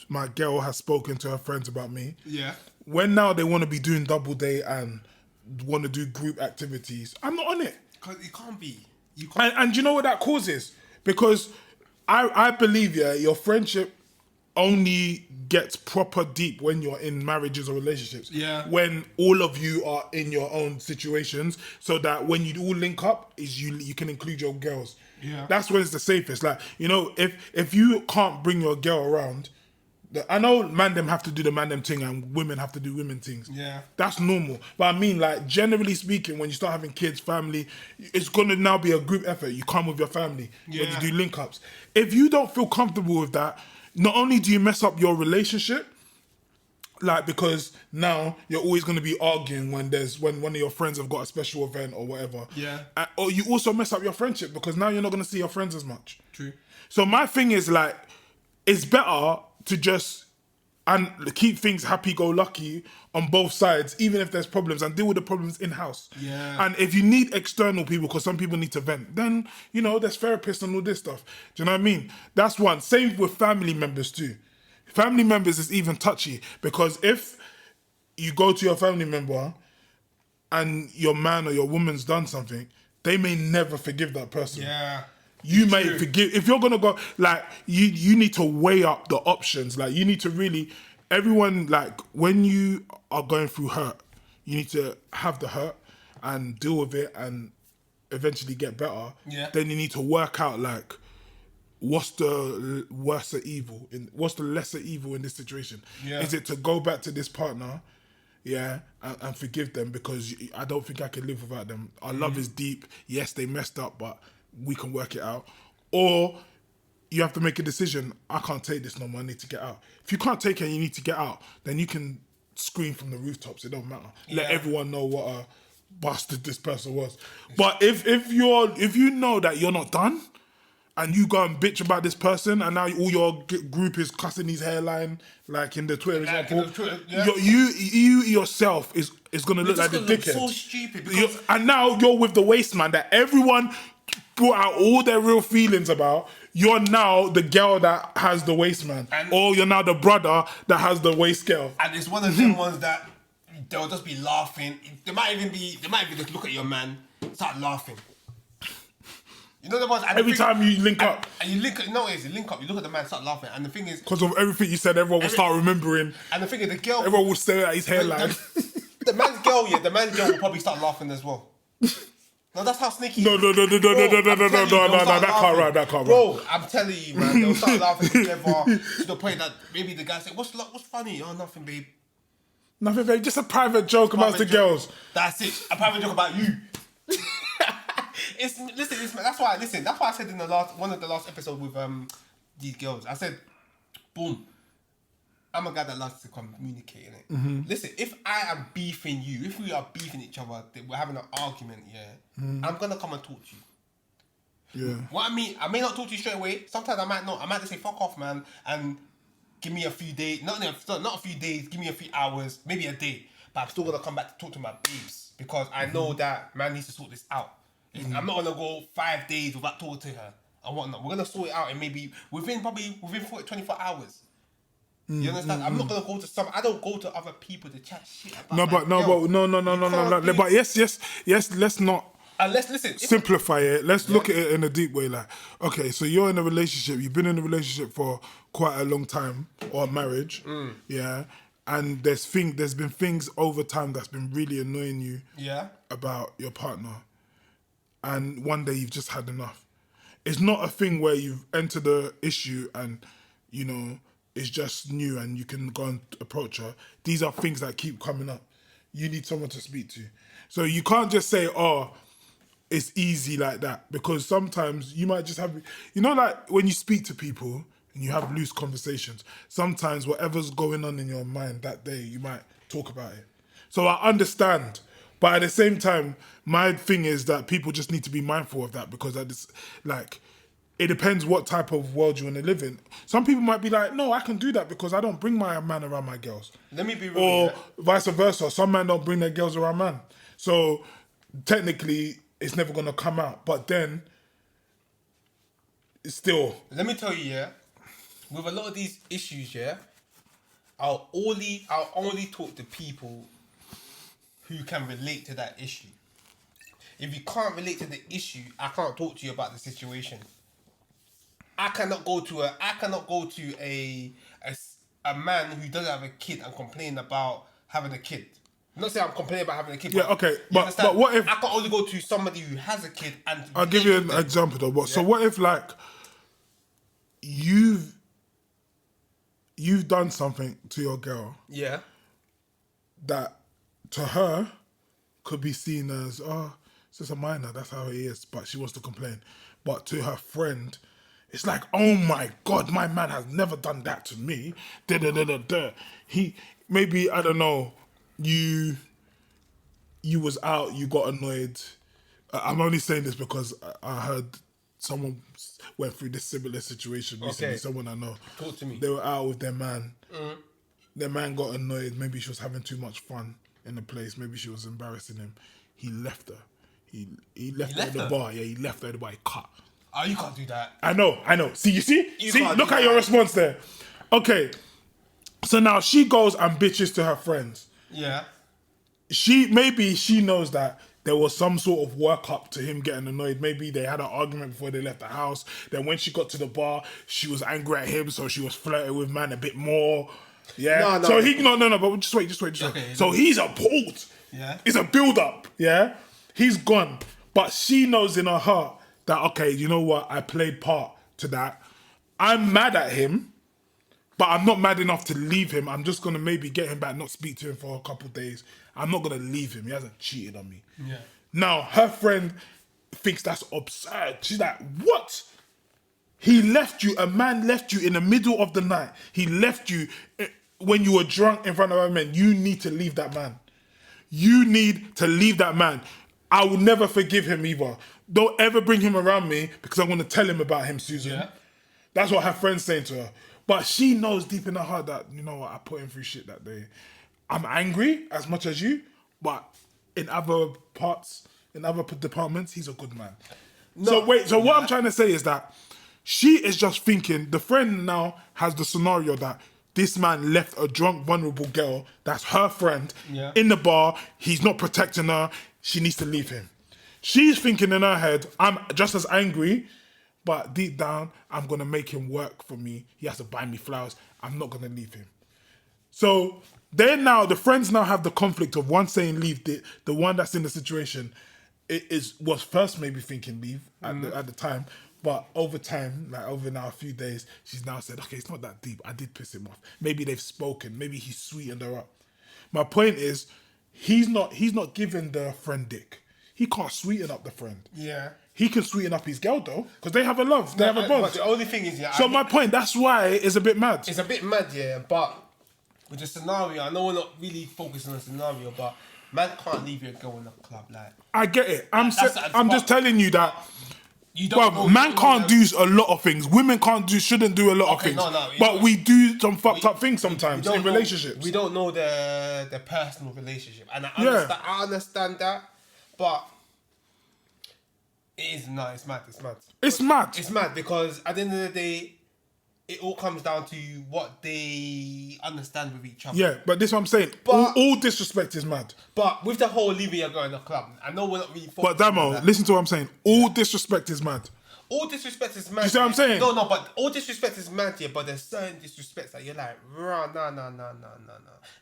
my girl has spoken to her friends about me, when now they want to be doing double date and want to do group activities, I'm not on it. Because it can't be. And you know what that causes? Because I believe, your friendship only gets proper deep when you're in marriages or relationships. Yeah. When all of you are in your own situations, so that when you all link up, is you can include your girls. Yeah. That's when it's the safest. Like, you know, if you can't bring your girl around, I know man them have to do the man them thing and women have to do women things. Yeah. That's normal. But I mean, like, generally speaking, when you start having kids, family, it's going to now be a group effort. You come with your family when you Yeah. do link ups. If you don't feel comfortable with that, not only do you mess up your relationship, like, because now you're always going to be arguing when one of your friends have got a special event or whatever. Yeah. Or you also mess up your friendship because now you're not going to see your friends as much. True. So my thing is, like, it's better to just and keep things happy-go-lucky on both sides, even if there's problems, and deal with the problems in-house. Yeah. And if you need external people, because some people need to vent, then, you know, there's therapists and all this stuff. Do you know what I mean? That's one. Same with family members too. Family members is even touchy, because if you go to your family member and your man or your woman's done something, they may never forgive that person. Yeah. You may forgive if you're gonna go, like, you need to weigh up the options. Like, you need to really, everyone, like, when you are going through hurt, you need to have the hurt and deal with it and eventually get better. Yeah. Then you need to work out, like, what's the lesser evil in this situation? Yeah. Is it to go back to this partner, yeah, and forgive them because I don't think I can live without them. Our love is deep. Yes, they messed up, but we can work it out. Or you have to make a decision. I can't take this no more. I need to get out. If you can't take it and you need to get out, then you can scream from the rooftops. It don't matter. Let everyone know what a bastard this person was. But if you know that you're not done, and you go and bitch about this person, and now all your group is cussing his hairline, like in the Twitter example, you yourself is gonna look like the dickhead. So stupid. Because And now you're with the waste man that everyone brought out all their real feelings about. You're now the girl that has the waste man, or you're now the brother that has the waste girl. And it's one of them ones that they'll just be laughing. They might even just look at your man, start laughing. You know the ones. And Every time you link up. And you link up, you link up, you look at the man, start laughing. And the thing is, Because of everything you said, everyone will start remembering. And the thing is, the girl. Everyone will stare at his hairline. The man's girl will probably start laughing as well. No, that's how sneaky. No, that can't run. Bro, I'm telling you, man, they'll start laughing together to the point that maybe the guy say, "What's funny?" "Oh, nothing, babe." Nothing, babe. Just a private joke about the girls. That's it. A private joke about you. That's why I said in one of the last episodes with these girls, I said, boom, I'm a guy that loves to communicate, innit? Mm-hmm. Listen, if I am beefing you, if we are beefing each other, we're having an argument, I'm gonna come and talk to you. Yeah. What I mean, I may not talk to you straight away. Sometimes I might not. I might just say fuck off, man, and give me a few days. Not a few days. Give me a few hours, maybe a day. But I'm still gonna come back to talk to my babes because I know that man needs to sort this out. I'm not gonna go 5 days without talking to her and whatnot. We're gonna sort it out, and maybe within 24 hours. You understand? I'm not gonna go to I don't go to other people to chat shit about. No. But yes. Let's not. Let's listen. Simplify it. Let's look at it in a deep way. Like, okay, so you're in a relationship. You've been in a relationship for quite a long time, or marriage. Yeah. And there's been things over time that's been really annoying you. Yeah. About your partner. And one day you've just had enough. It's not a thing where you've entered the issue and, you know, it's just new and you can go and approach her. These are things that keep coming up. You need someone to speak to. So you can't just say, oh, it's easy like that. Because sometimes you might just have, you know, like when you speak to people and you have loose conversations, sometimes whatever's going on in your mind that day, you might talk about it. So I understand. But at the same time, my thing is that people just need to be mindful of that because it depends what type of world you want to live in. Some people might be like, no, I can do that because I don't bring my man around my girls. Let me be real. Or vice versa. Some men don't bring their girls around man. So technically, it's never going to come out. But then, it's still... Let me tell you, with a lot of these issues, I'll only talk to people who can relate to that issue. If you can't relate to the issue, I can't talk to you about the situation. I cannot go to a man who doesn't have a kid and complain about having a kid. I'm not saying I'm complaining about having a kid. Yeah, okay. But what if... I can only go to somebody who has a kid and... I'll give you an example though. So what if, like, you've you've done something to your girl Yeah. that to her could be seen as, oh, it's just a minor, that's how it is, but she wants to complain. But to her friend, it's like, oh my God, my man has never done that to me. Da da da da da. He, maybe, I don't know, you was out, you got annoyed. I'm only saying this because I heard someone went through this similar situation recently, Okay. someone I know. Talk to me. They were out with their man. Their man got annoyed. Maybe she was having too much fun in the place. Maybe she was embarrassing him. He left her. He left her at the bar. Yeah, he left her at the bar. He cut. Oh, you can't do that. I know. See, you see? You See, can't look do at your that. response there. Okay. So now she goes and bitches to her friends. Yeah. Maybe she knows that there was some sort of work up to him getting annoyed. Maybe they had an argument before they left the house. Then when she got to the bar, she was angry at him, so she was flirting with man a bit more. Yeah. No. So no. But just wait. Okay. So he's appalled. Yeah. It's a build up. Yeah. He's gone, but she knows in her heart that, okay, you know what? I played part to that. I'm mad at him, but I'm not mad enough to leave him. I'm just gonna maybe get him back, not speak to him for a couple of days. I'm not gonna leave him. He hasn't cheated on me. Yeah. Now her friend thinks that's absurd. She's like, what? He left you. A man left you in the middle of the night. He left you when you were drunk in front of other men. You need to leave that man. You need to leave that man. I will never forgive him either. Don't ever bring him around me because I'm going to tell him about him, Susan. Yeah. That's what her friend's saying to her. But she knows deep in her heart that, you know what, I put him through shit that day. I'm angry as much as you, but in other parts, in other departments, he's a good man. So what I'm trying to say is that she is just thinking, the friend now has the scenario that this man left a drunk, vulnerable girl, that's her friend, in the bar. He's not protecting her. She needs to leave him. She's thinking in her head, I'm just as angry, but deep down, I'm going to make him work for me. He has to buy me flowers. I'm not going to leave him. So the friends now have the conflict of one saying leave. The one that's in the situation was first maybe thinking leave at the time. But over time, like over now a few days, she's now said, okay, it's not that deep. I did piss him off. Maybe they've spoken. Maybe he sweetened her up. My point is, he's not giving the friend dick. He can't sweeten up the friend. Yeah. He can sweeten up his girl though, because they have a love. They have a bond. But the only thing is, So my point, that's why it's a bit mad. It's a bit mad, yeah. But with the scenario, I know we're not really focusing on the scenario, but man can't leave your girl in the club. Like, I get it. I'm just telling you that. You don't man can't do a lot of things. Women shouldn't do a lot of things. But we do some fucked up things sometimes in relationships. We don't know the personal relationship, and I understand that, but it's mad. It's mad because at the end of the day, it all comes down to what they understand with each other. Yeah, but this is what I'm saying. But, all disrespect is mad. But with the whole leaving your girl in the club, I know we're not really focusing But Dammo, listen to what I'm saying. All disrespect is mad. All disrespect is mad. You see what I'm saying? No, but all disrespect is mad, yeah, but there's certain disrespects that you're like, no.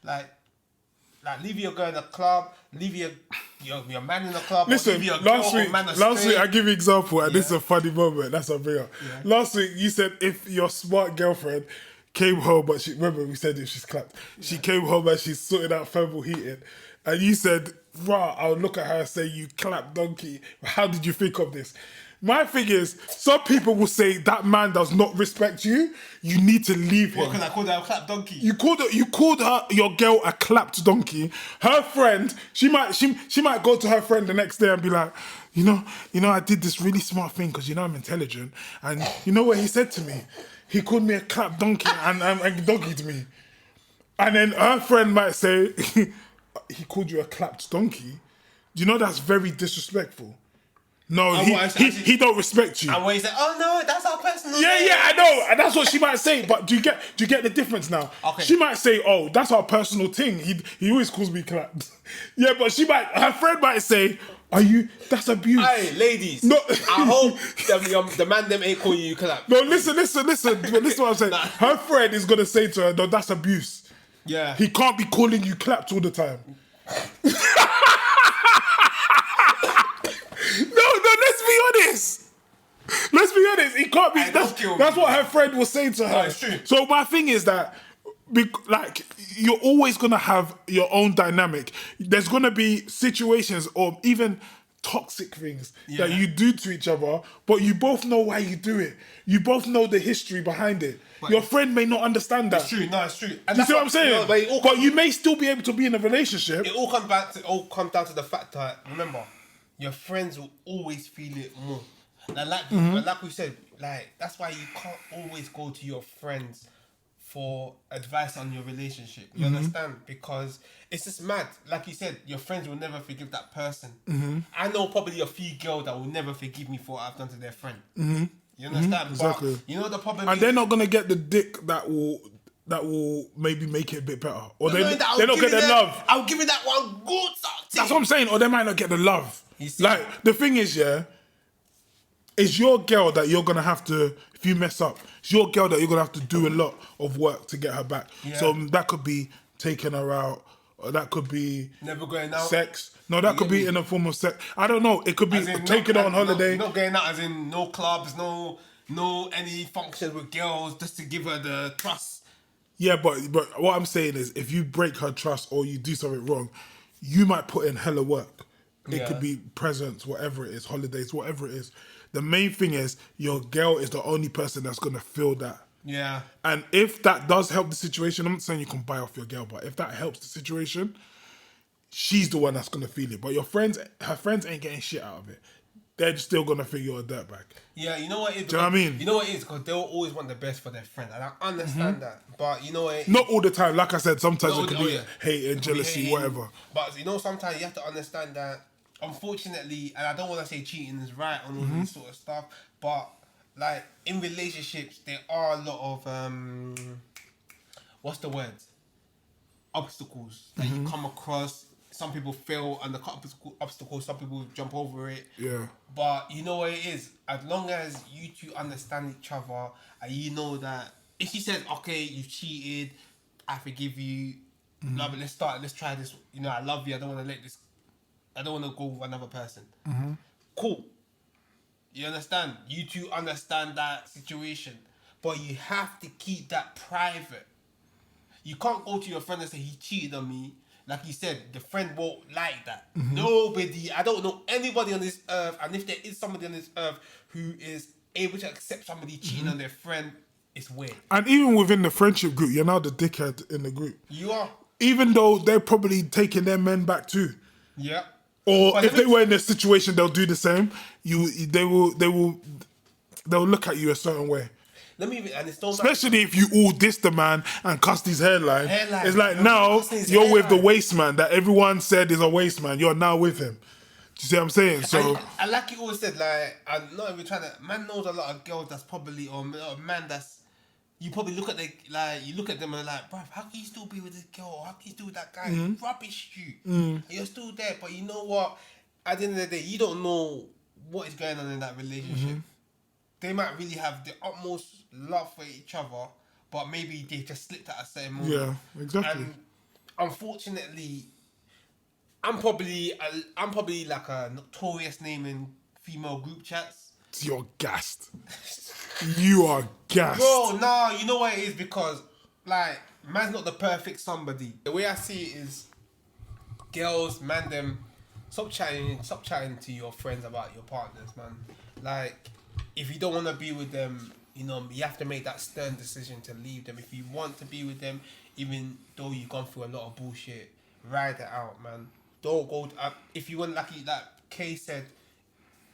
Like leave your girl in the club, leave your man in the club. Listen, last week I give you an example, and this is a funny moment. That's a bring up. Yeah. Last week you said if your smart girlfriend came home, but remember we said if she's clapped, she came home and she's sorting out thermal heating, and you said, I would look at her and say, you clap donkey. How did you think of this? My thing is, some people will say that man does not respect you. You need to leave him. What, because I called her a clap donkey? You called your girl a clapped donkey. Her friend, she might go to her friend the next day and be like, you know, I did this really smart thing because I'm intelligent, and you know what he said to me? He called me a clapped donkey and donkeyed me. And then her friend might say, he called you a clapped donkey. You know that's very disrespectful. No, he don't respect you. And when he said, "Oh no, that's our personal." Yeah, I know, and that's what she might say. But do you get the difference now? Okay. She might say, "Oh, that's our personal thing." He always calls me clapped. Yeah, but her friend might say, that's abuse. Hey, ladies. No. I hope the man them ain't calling you clapped. No, listen. But listen to what I'm saying. Her friend is gonna say to her, "No, that's abuse." Yeah. He can't be calling you clapped all the time. No, let's be honest. He can't be. That's what her friend was saying to her. No, it's true. So my thing is that like you're always gonna have your own dynamic. There's gonna be situations or even toxic things that you do to each other, but you both know why you do it. You both know the history behind it. Your friend may not understand that. It's true. No, it's true. And you see what I'm saying? But you may still be able to be in a relationship. It all comes down to the fact that, remember, your friends will always feel it more. Like we said, like that's why you can't always go to your friends for advice on your relationship. You understand? Because it's just mad. Like you said, your friends will never forgive that person. I know probably a few girls that will never forgive me for what I've done to their friend. You understand? Exactly. But you know the problem And is, they're not gonna get the dick that will maybe make it a bit better, or they're not I'll get the love. I'll give it that one good suck. That's what I'm saying. Or they might not get the love. You see? Like the thing is, it's your girl that you're gonna have to. If you mess up, it's your girl that you're gonna have to do a lot of work to get her back. Yeah. So that could be taking her out, or that could be never going out. Sex. No, that could be in a form of sex. I don't know. It could be taking her on holiday. Not going out, as in no clubs, no any functions with girls, just to give her the trust. Yeah, but what I'm saying is, if you break her trust or you do something wrong, you might put in hella work. It could be presents, whatever it is, holidays, whatever it is. The main thing is your girl is the only person that's gonna feel that. Yeah. And if that does help the situation, I'm not saying you can buy off your girl, but if that helps the situation, she's the one that's gonna feel it. But her friends ain't getting shit out of it. They're just still gonna think you're a dirtbag. Yeah, you know what it is? Do you know what I mean? You know what it is? Because they'll always want the best for their friend. And I understand that. But you know what? Not all the time. Like I said, sometimes it could be hate and jealousy, hating, whatever. But you know, sometimes you have to understand that, unfortunately, and I don't want to say cheating is right on all this sort of stuff, but like in relationships, there are a lot of what's the word? Obstacles that you come across. Some people fail under obstacles. Some people jump over it. Yeah. But you know what it is? As long as you two understand each other and you know that if she says, okay, you cheated, I forgive you. No, but let's try this. You know, I love you. I don't want to go with another person. Cool. You understand? You two understand that situation. But you have to keep that private. You can't go to your friend and say, he cheated on me. Like you said, the friend won't like that. Nobody, I don't know anybody on this earth, and if there is somebody on this earth who is able to accept somebody cheating on their friend, it's weird. And even within the friendship group, you're now the dickhead in the group. You are. Even though they're probably taking their men back too. Yeah. Or but if they were in this situation, they'll do the same. They'll look at you a certain way. Let me, and it's especially if you all diss the man and cuss his hairline. It's like now you're with the waste man that everyone said is a waste man. You're now with him. Do you see what I'm saying? So I like you always said, like, I'm not even trying to. Man knows a lot of girls that's probably, or a man that's. You probably look at you look at them and like, bruv, how can you still be with this girl? How can you still with that guy? Rubbish you. And you're still there, but you know what? At the end of the day, you don't know what is going on in that relationship. They might really have the utmost love for each other, but maybe they just slipped at a certain moment. Yeah, exactly. And unfortunately, I'm probably like a notorious name in female group chats. You're gassed. You are gassed. Bro, nah, you know what it is? Because, like, man's not the perfect somebody. The way I see it is, girls, man, them, stop chatting to your friends about your partners, man. Like, if you don't want to be with them, you know, you have to make that stern decision to leave them. If you want to be with them, even though you've gone through a lot of bullshit, ride it out, man. Don't go. If you want, like Kay said,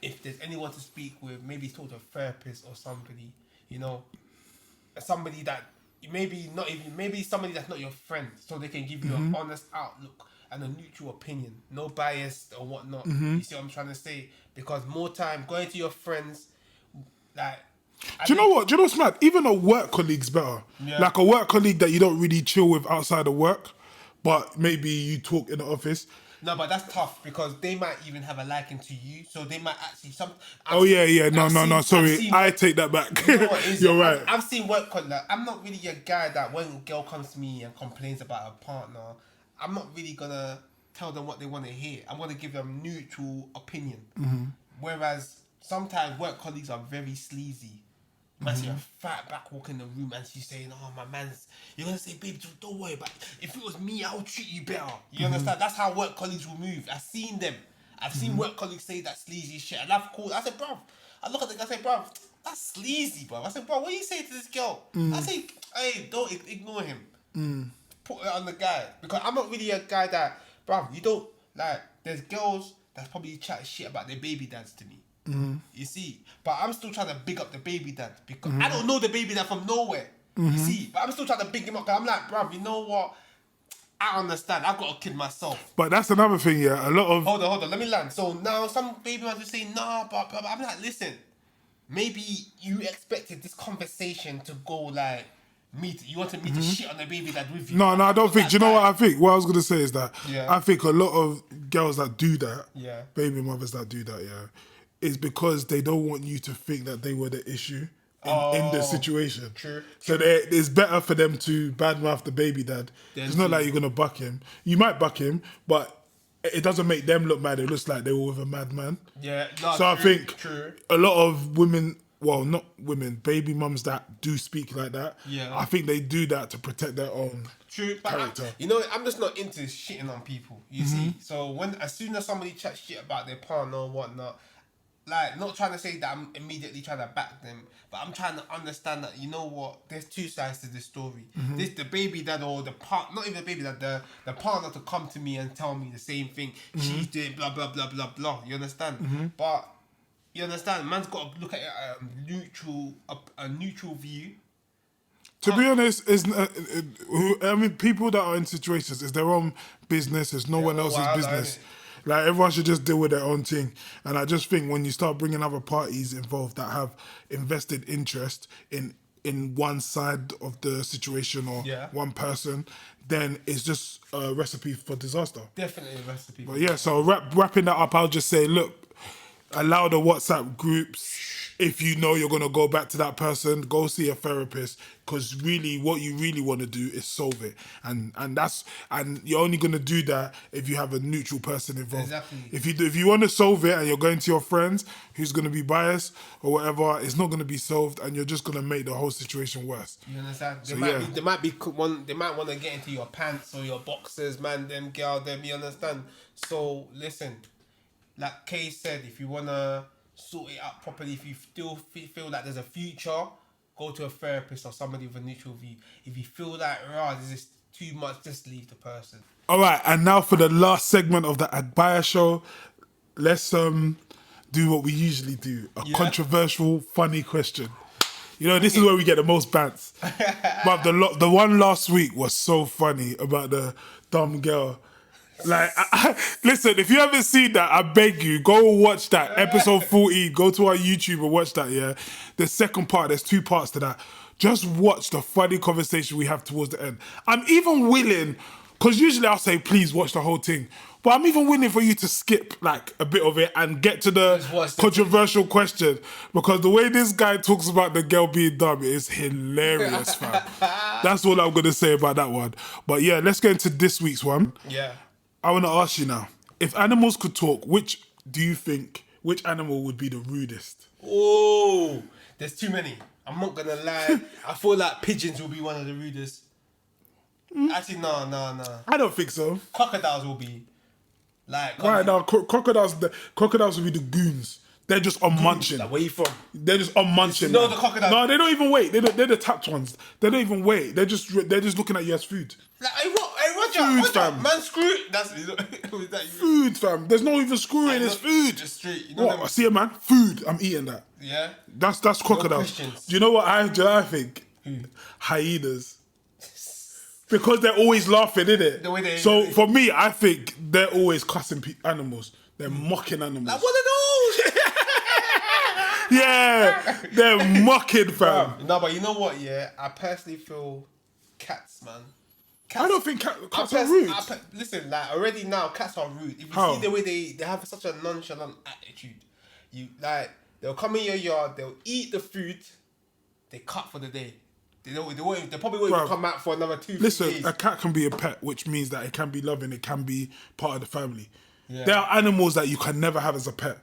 if there's anyone to speak with, maybe talk to a therapist or somebody, you know, somebody that maybe somebody that's not your friend, so they can give you an honest outlook and a neutral opinion, no bias or whatnot. You see what I'm trying to say? Because more time going to your friends, like. Do you know what's mad? Even a work colleague's better. Yeah. Like a work colleague that you don't really chill with outside of work, but maybe you talk in the office. No, but that's tough because they might even have a liking to you, so they might actually No. Sorry, I take that back. You know what it is? You're right. I've seen work colleagues. I'm not really a guy that when a girl comes to me and complains about a partner, I'm not really gonna tell them what they want to hear. I'm gonna give them neutral opinion. Whereas sometimes work colleagues are very sleazy. Man, see a fat back walk in the room and she's saying, "Oh, my man's." You're gonna say, "Babe, don't worry about it. If it was me, I would treat you better." You understand? That's how work colleagues will move. I've seen them. I've seen work colleagues say that sleazy shit, and I've called. I said, "Bruv," I look at the guy, I say, "Bruv, that's sleazy, bruv." I said, "Bro, what you say to this girl?" I say, "Hey, don't ignore him. Put it on the guy, because I'm not really a guy that, bruv, you don't like. There's girls that probably chat shit about their baby dads to me." You see, but I'm still trying to big up the baby dad because I don't know the baby dad from nowhere. You see, but I'm still trying to big him up because I'm like, bruv, you know what? I understand. I've got a kid myself. But that's another thing, yeah. A lot of Hold on. Let me land. So now some baby man just say, "Nah," but I'm like, listen. Maybe you expected this conversation to go like you wanted me to shit on the baby dad with you. no, I don't think. Do you know what I think? What I was gonna say is that Yeah. I think a lot of girls that do that, Yeah. baby mothers that do that, is because they don't want you to think that they were the issue in the situation. True. So it's better for them to badmouth the baby dad. It's not like you're gonna buck him. You might buck him, but it doesn't make them look mad. It looks like they were with a madman. Yeah. No, So I think true. a lot of women, well, not women, baby mums that do speak like that, Yeah. I think they do that to protect their own True, but character. I'm just not into shitting on people. You see, so as soon as somebody chats shit about their partner or whatnot, like, not trying to say that I'm immediately trying to back them, but I'm trying to understand that, you know what, there's two sides to this story. This the baby dad or not even the baby dad, the partner to come to me and tell me the same thing. She's doing blah blah blah blah blah. You understand? But you understand, man's got to look at it at a neutral view. To be honest, people that are in situations, it's their own business. It's no one else's wild, business. ain't Like, everyone should just deal with their own thing. And I just think when you start bringing other parties involved that have invested interest in one side of the situation or one person, then it's just a recipe for disaster. Definitely a recipe. But yeah, so wrapping that up, I'll just say, look, allow the WhatsApp groups. If you know you're going to go back to that person, go see a therapist, because really what you really want to do is solve it. And you're only going to do that if you have a neutral person involved. Exactly. If you want to solve it and you're going to your friends who's going to be biased or whatever, it's not going to be solved, and you're just going to make the whole situation worse. You understand? They So, might want to get into your pants or your boxers, man, them, girl, them, you understand? So listen, like Kay said, if you want to sort it out properly, if you still feel like there's a future, go to a therapist or somebody with a neutral view. If you feel like, this is too much, just leave the person. All right, and now for the last segment of the Agbaya show, let's do what we usually do, a controversial, funny question. You know, this is where we get the most bants. But the one last week was so funny about the dumb girl. Like, listen, if you haven't seen that, I beg you, go watch that. Episode 14, go to our YouTube and watch that, yeah? The second part, there's 2 parts to that. Just watch the funny conversation we have towards the end. I'm even willing, because usually I'll say, please watch the whole thing. But I'm even willing for you to skip, like, a bit of it and get to the controversial question. Because the way this guy talks about the girl being dumb is hilarious, fam. That's all I'm going to say about that one. But yeah, let's get into this week's one. Yeah. I want to ask you now, if animals could talk, which animal would be the rudest? Oh, there's too many. I'm not going to lie. I feel like pigeons will be one of the rudest. Actually, no. I don't think so. Crocodiles will be. Like, Right now, crocodiles would be the goons. They're just on munching. Like, where you from? They're just on munching. No, the crocodiles. No, they don't even wait. They're the tapped ones. They don't even wait. They're just looking at you as food. Like, hey, Roger, Food, fam. man, screw it. That's Food, fam. There's no even screwing. It's food. Just straight. You know What? I see it, man. Food. I'm eating that. Yeah. That's crocodiles. Christians. Do you know what I think? Hyenas. Because they're always laughing, innit? The way they- So for me, I think they're always cussing animals. They're mocking animals. Like, what are those? Yeah, they're mocking, fam. No, but you know what? Yeah, I personally feel cats, man. Cats, I don't think cats are rude. Listen, like, already now, cats are rude. If you How? see the way they have such a nonchalant attitude, they'll come in your yard, they'll eat the food, they cut for the day. They probably won't even come out for another 2-3 Listen, days. a cat can be a pet, which means that it can be loving, it can be part of the family. Yeah. There are animals that you can never have as a pet.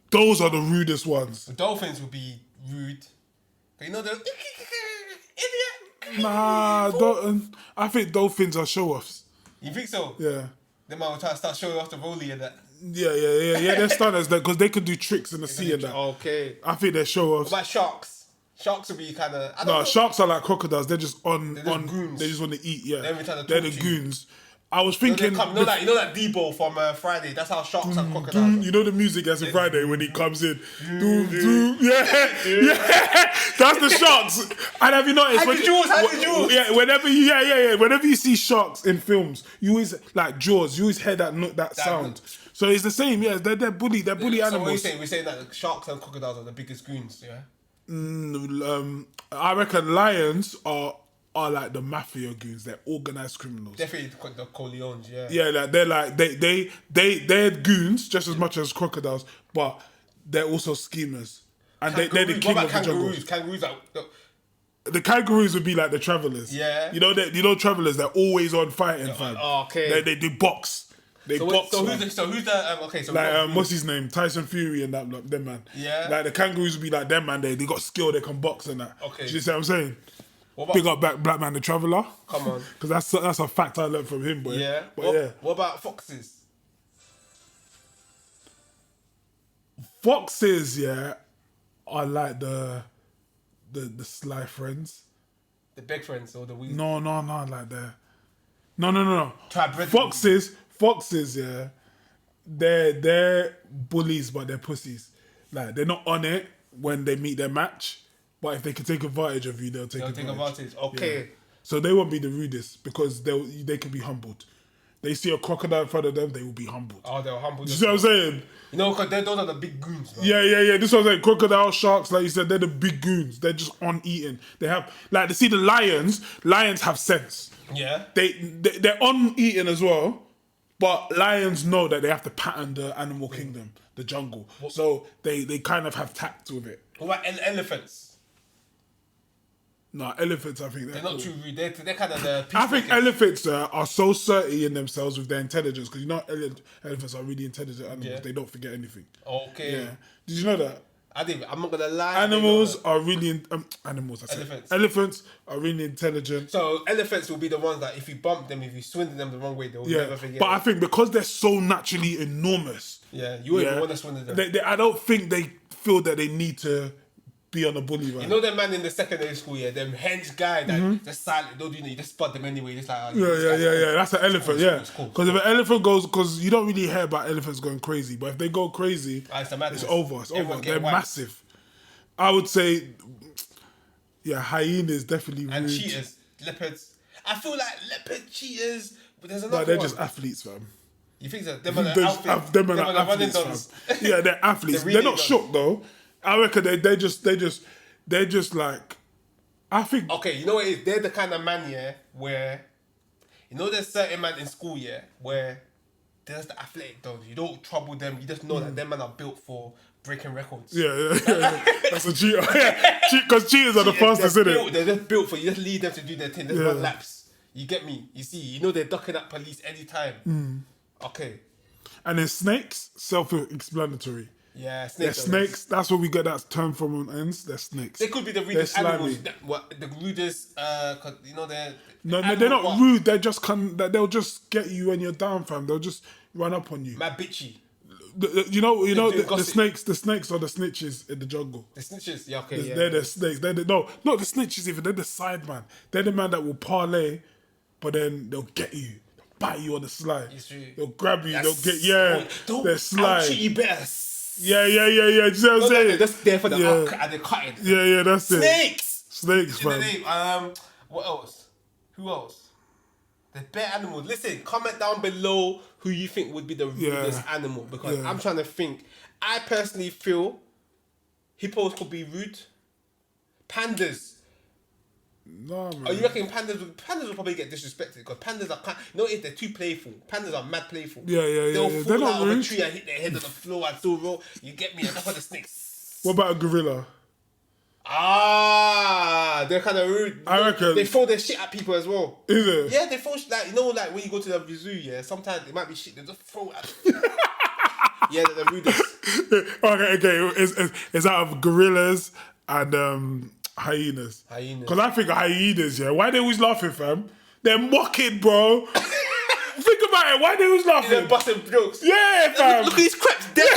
Those are the rudest ones. Dolphins will be rude. You know the idiot. Nah, I think dolphins are show-offs. You think so? Yeah. They might try to start showing off the rollie and that. Yeah. They're stunners because they could do tricks in the sea and that. Okay. I think they're show-offs. What about sharks? Sharks would be kind of. No, sharks are like crocodiles. They're just goons. They just want to eat. Yeah, They're the goons. I was thinking, you know that Debo from Friday. That's how sharks and crocodiles. you know the music that's in Friday when he comes in, yeah, that's the sharks. And have you noticed? Yeah, whenever you see sharks in films, you always like Jaws. You always hear that sound. So it's the same. Yeah, they're bully So animals. what are you saying? We're saying that sharks and crocodiles are the biggest goons. Yeah. I reckon lions are like the mafia goons. They're organized criminals. Definitely the Corleones. Yeah. Yeah, they're goons just as much as crocodiles, but they're also schemers. And they're the king of the jungle. Kangaroos are. The kangaroos would be like the travelers. Yeah. You know travelers. They're always on fighting. Fam. Oh, okay. They do box. They box. So who's the okay? So like what's his name? Tyson Fury and them man. Yeah. Like the kangaroos would be like them man. They got skill. They can box and that. Okay. Do you see what I'm saying? What Big up Black Man the Traveller. Come on. Because that's a fact I learned from him, boy. Yeah. But What about foxes? Foxes, yeah, are like the sly friends. The big friends or the weed? No, like the no. Tribrid- Foxes, yeah, they're bullies, but they're pussies. Like they're not on it when they meet their match, but if they can take advantage of you, they'll take advantage. Okay. Yeah. So they won't be the rudest because they can be humbled. They see a crocodile in front of them, they will be humbled. Oh, they're humbled. You see what I'm saying? You know, because those are the big goons, bro. Yeah. This is what I'm saying. Crocodile, sharks, like you said, they're the big goons. They're just on eating. They have, like, see the lions. Lions have sense. Yeah. They're on eating as well, but lions know that they have to pattern the animal kingdom, the jungle. So they kind of have tact with it. What about elephants? No, elephants, I think They're not too rude. They're kind of the. I think elephants are so certain in themselves with their intelligence because you know elephants are really intelligent animals. Yeah. They don't forget anything. Okay. Yeah. Did you know that? I think I'm not gonna lie. Animals are really Elephants. Elephants are really intelligent. So elephants will be the ones that if you bump them, if you swindle them the wrong way, they'll never forget. But I think because they're so naturally enormous, you won't even want to swindle them. I don't think they feel that they need to be on a bully run. You know them man in the secondary school, them hench guy that just silent, don't do nothing, you just spot them anyway. Just like, Yeah. That's an elephant, yeah. It's cool. Because if an elephant goes, because you don't really hear about elephants going crazy, but if they go crazy, it's over. Everyone They're get massive. I would say, hyenas definitely rude. And cheetahs, leopards. I feel like leopard, cheetahs, but there's another No, they're one. just athletes, fam. You think so? Them are the outfit. Them are the running athletes, dogs. fam. Yeah, they're athletes. They're They're really not shook though. I reckon they're just like, I think. Okay, you know what it is? They're the kind of man, where, there's certain man in school, where there's the athletic dogs. You don't trouble them. You just know that them men are built for breaking records. Yeah. That's a cheater. Because cheaters are the fastest, isn't it? They're just built for, you just leave them to do their thing. Just run laps. You get me? You see, they're ducking at police anytime. Okay. And then snakes, self-explanatory. Yeah, They're snakes. That's where we get that term from on ends. They're snakes. They could be the rudest animals. The rudest, they're... No, they're not rude. They're just they'll just get you when you're down, fam. They'll just run up on you. Mad bitchy. The snakes. The snakes are the snitches in the jungle. The snitches, yeah, okay, They're the snakes. Not the snitches even. They're the side man. They're the man that will parlay, but then they'll get you, bite you on the sly. They'll grab you. They'll get they're sly. I'll treat you better. Yeah. You see what I'm saying? They're just there for the arc and the cutting. Yeah, that's it. Snakes, in fam. the name. What else? Who else? The bear animals. Listen, comment down below who you think would be the rudest animal because I'm trying to think. I personally feel hippos could be rude. Pandas. No, man. Oh, you reckon pandas will probably get disrespected because pandas are if they're too playful. Pandas are mad playful. Yeah. They'll fall They're not out of rude. a tree and hit their head on the floor and still roll. You get me? And that's why the snakes. What about a gorilla? They're kind of rude. I reckon they throw their shit at people as well. Is it? Yeah, they throw like when you go to the zoo. Sometimes it might be shit. They just throw it at. Yeah, they're the rudest. Okay. It's out of gorillas and Hyenas. Hyenas. Because I think hyenas, yeah. Why they always laughing, fam? They're mocking, bro. Think about it. Why they always laughing? They're busting jokes. Yeah, fam. Look at these crepes. Dead.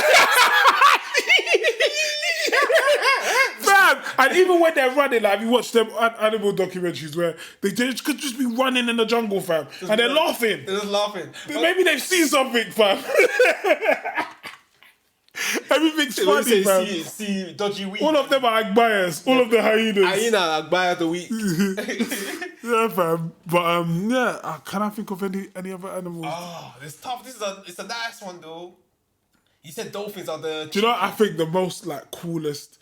Fam. And even when they're running, like, you watch them animal documentaries where they just could just be running in the jungle, fam. And they're laughing. They're just laughing. Maybe they've seen something, fam. Everything's When you funny, fam. say see dodgy weed. All of them are Agbayas. All of the hyenas. Hyena, Agbaya of the week. Yeah, fam. But yeah. Can I think of any other animals? Oh, it's tough. It's a nice one though. You said dolphins are the. Do you know what I think the most like coolest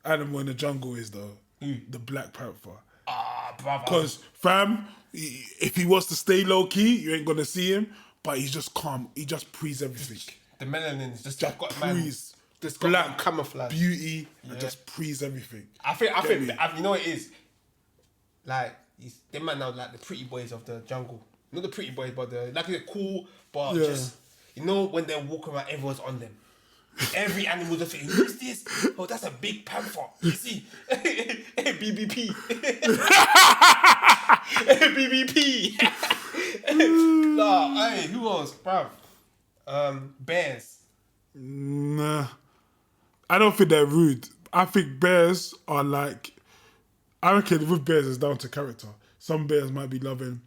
animal in the jungle is though? The Black Panther. Ah, brother. Because fam, if he was to stay low key, you ain't gonna see him. But he's just calm. He just prees everything. The melanin's just got Prees. Just got Black camouflage. beauty and just prees everything. I think me? you know what it is. Like them man now like the pretty boys of the jungle. Not the pretty boys, but they're cool, but just you know when they're walking around, everyone's on them. Every animal's just saying, who's this? Oh, that's a big panther. You see? BBP. BBP. Nah, hey, who else? Bruv. Bears. Nah. I don't think they're rude. I think bears are like... I reckon with bears it's down to character. Some bears might be loving.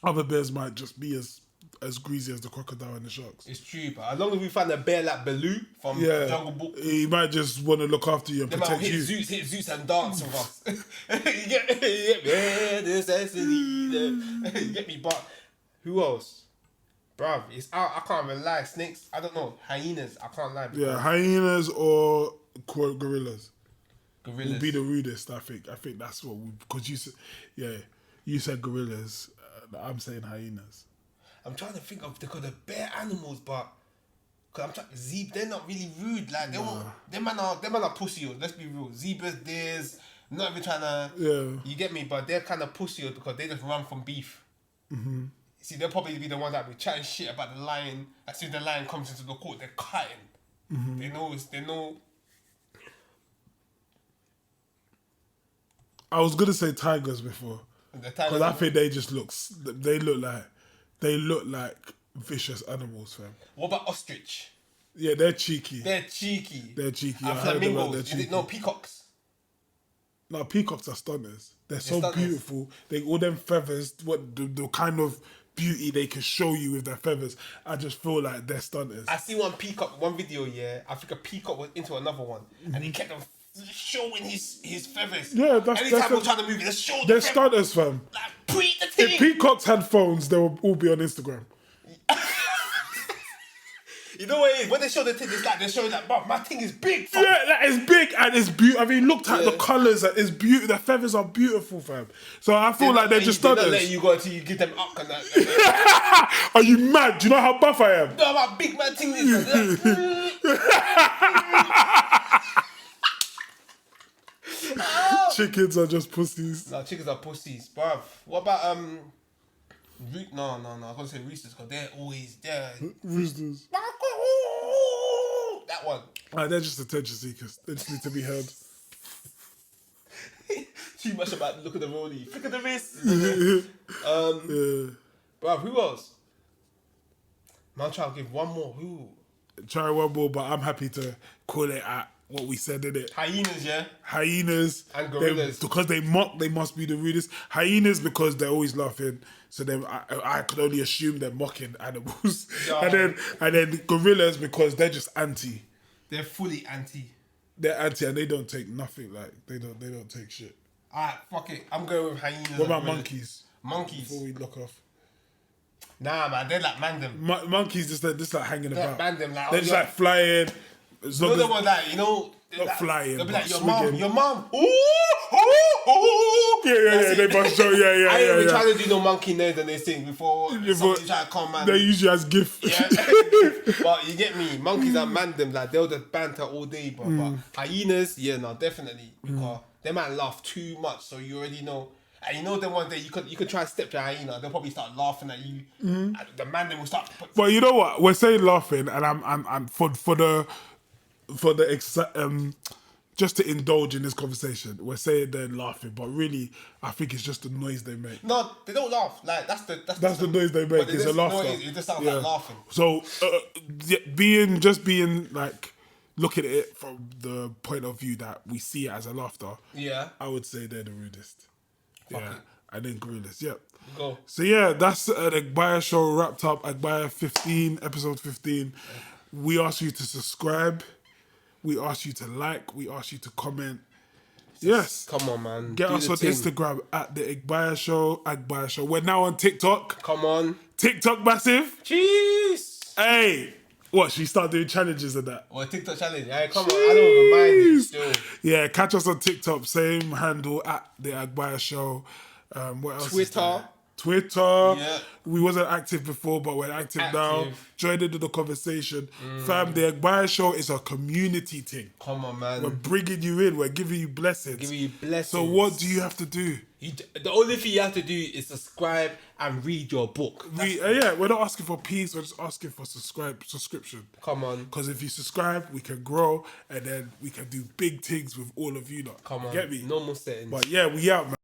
Other bears might just be as greasy as the crocodile and the sharks. It's true, but as long as we find a bear like Baloo from Jungle Book, he might just want to look after you and protect you. hit Zeus and dance with us. you get me? You get me? But who else? Bruv, I can't even lie. Snakes, I don't know. Hyenas, I can't lie. Yeah, hyenas or gorillas. Gorillas. Would be the rudest, I think. I think that's what because you said gorillas. I'm saying hyenas. I'm trying to think of the bare animals, but because I'm trying, they're not really rude. Like them man are pussy. Let's be real. Zebras, deers. I'm not even trying to. Yeah. You get me? But they're kind of pussy because they just run from beef. Mm-hmm. See, they'll probably be the ones that be chatting shit about the lion. As soon as the lion comes into the court, they're cutting. Mm-hmm. They know. I was gonna say tigers before because I think they look like vicious animals, fam. What about ostrich? Yeah, they're cheeky. They're cheeky. And flamingos. No, peacocks. No, peacocks are stunners. They're so stunners. beautiful. They all them feathers. What the kind of beauty they can show you with their feathers. I just feel like they're stunners. I see one video. Yeah, I think a peacock was into another one, and he kept on showing his feathers. Yeah, that's anytime we're trying to move, just show. They're stunners, fam. Like pre the thing. If peacocks had phones, they would all be on Instagram. You know what it is? When they show the thing, it's like they're showing like, bro, my thing is big, fam. Yeah, that is big and it's beautiful. I mean, looked at the colours, it's beautiful. The feathers are beautiful, fam. So I feel like they're just stunners. stunners. They're not letting you go until you give them up and that. Are you mad? Do you know how buff I am? No, my big man thing is. Chickens are just pussies. No, chickens are pussies, bruv. What about no, I was gonna say roosters because they're always there. Roosters. That one. They're just attention seekers. They just need to be heard. Too much about the look of the rollie. Flick of the wrist. Bruv, who else? Man, I'm trying to give one more. Who? Try one more, but I'm happy to call it at what we said in it. Hyenas, yeah? Hyenas. And gorillas. Because they mock, they must be the rudest. Hyenas because they're always laughing. So then I could only assume they're mocking animals. Yeah. And then gorillas because they're just anti. They're fully anti. They're anti and they don't take nothing. Like they don't take shit. Alright, fuck it. I'm going with hyenas. What about monkeys? Monkeys. Before we lock off. Nah, man, they're like mandem. Monkeys just like hanging They're about. mandem, like, They're just like flying. You know the one that, not like, flying, they'll be but like, your swinging. mom. Ooh, ooh, ooh. Yeah, they must show, yeah. I ain't even trying to do no monkey noise and they sing before somebody try to come, man. They usually has gift. Yeah. But you get me, monkeys are mandem, like they'll just banter all day, bro. But hyenas, yeah, no, definitely. Because they might laugh too much, so you already know. And you know them one day you could try to step to a hyena, they'll probably start laughing at you. And the mandem will start. But you know what? We're saying laughing, and I'm for the just to indulge in this conversation, we're saying they're laughing, but really, I think it's just the noise they make. No, they don't laugh. Like that's the noise they make. But It's a laughter. It just sounds like laughing. So being like looking at it from the point of view that we see it as a laughter. Yeah. I would say they're the rudest. Fuck yeah, it. and then gorillas. Yep. Go. So yeah, that's the Agbaya show wrapped up. Agbaya 15, episode 15. We ask you to subscribe. We ask you to like. We ask you to comment. Yes. Come on, man. Get Do us the on thing. Instagram at the Agbaya Show. Agbaya Show. We're now on TikTok. Come on. TikTok massive. Jeez. Hey, what? She start doing challenges and that. Or TikTok challenge. Hey, come on. I don't even mind it still. Yeah, catch us on TikTok. Same handle at the Agbaya Show. What else? Twitter. Twitter. Yeah. We wasn't active before, but we're active now. Join into the conversation. Fam, the Agbaya Show is a community thing. Come on, man. We're bringing you in. We're giving you blessings. So what do you have to do? The only thing you have to do is subscribe and read your book. Yeah, we're not asking for peace. We're just asking for subscription. Come on. Because if you subscribe, we can grow and then we can do big things with all of you lot. Come on. Get me? Normal settings. But yeah, we out, man.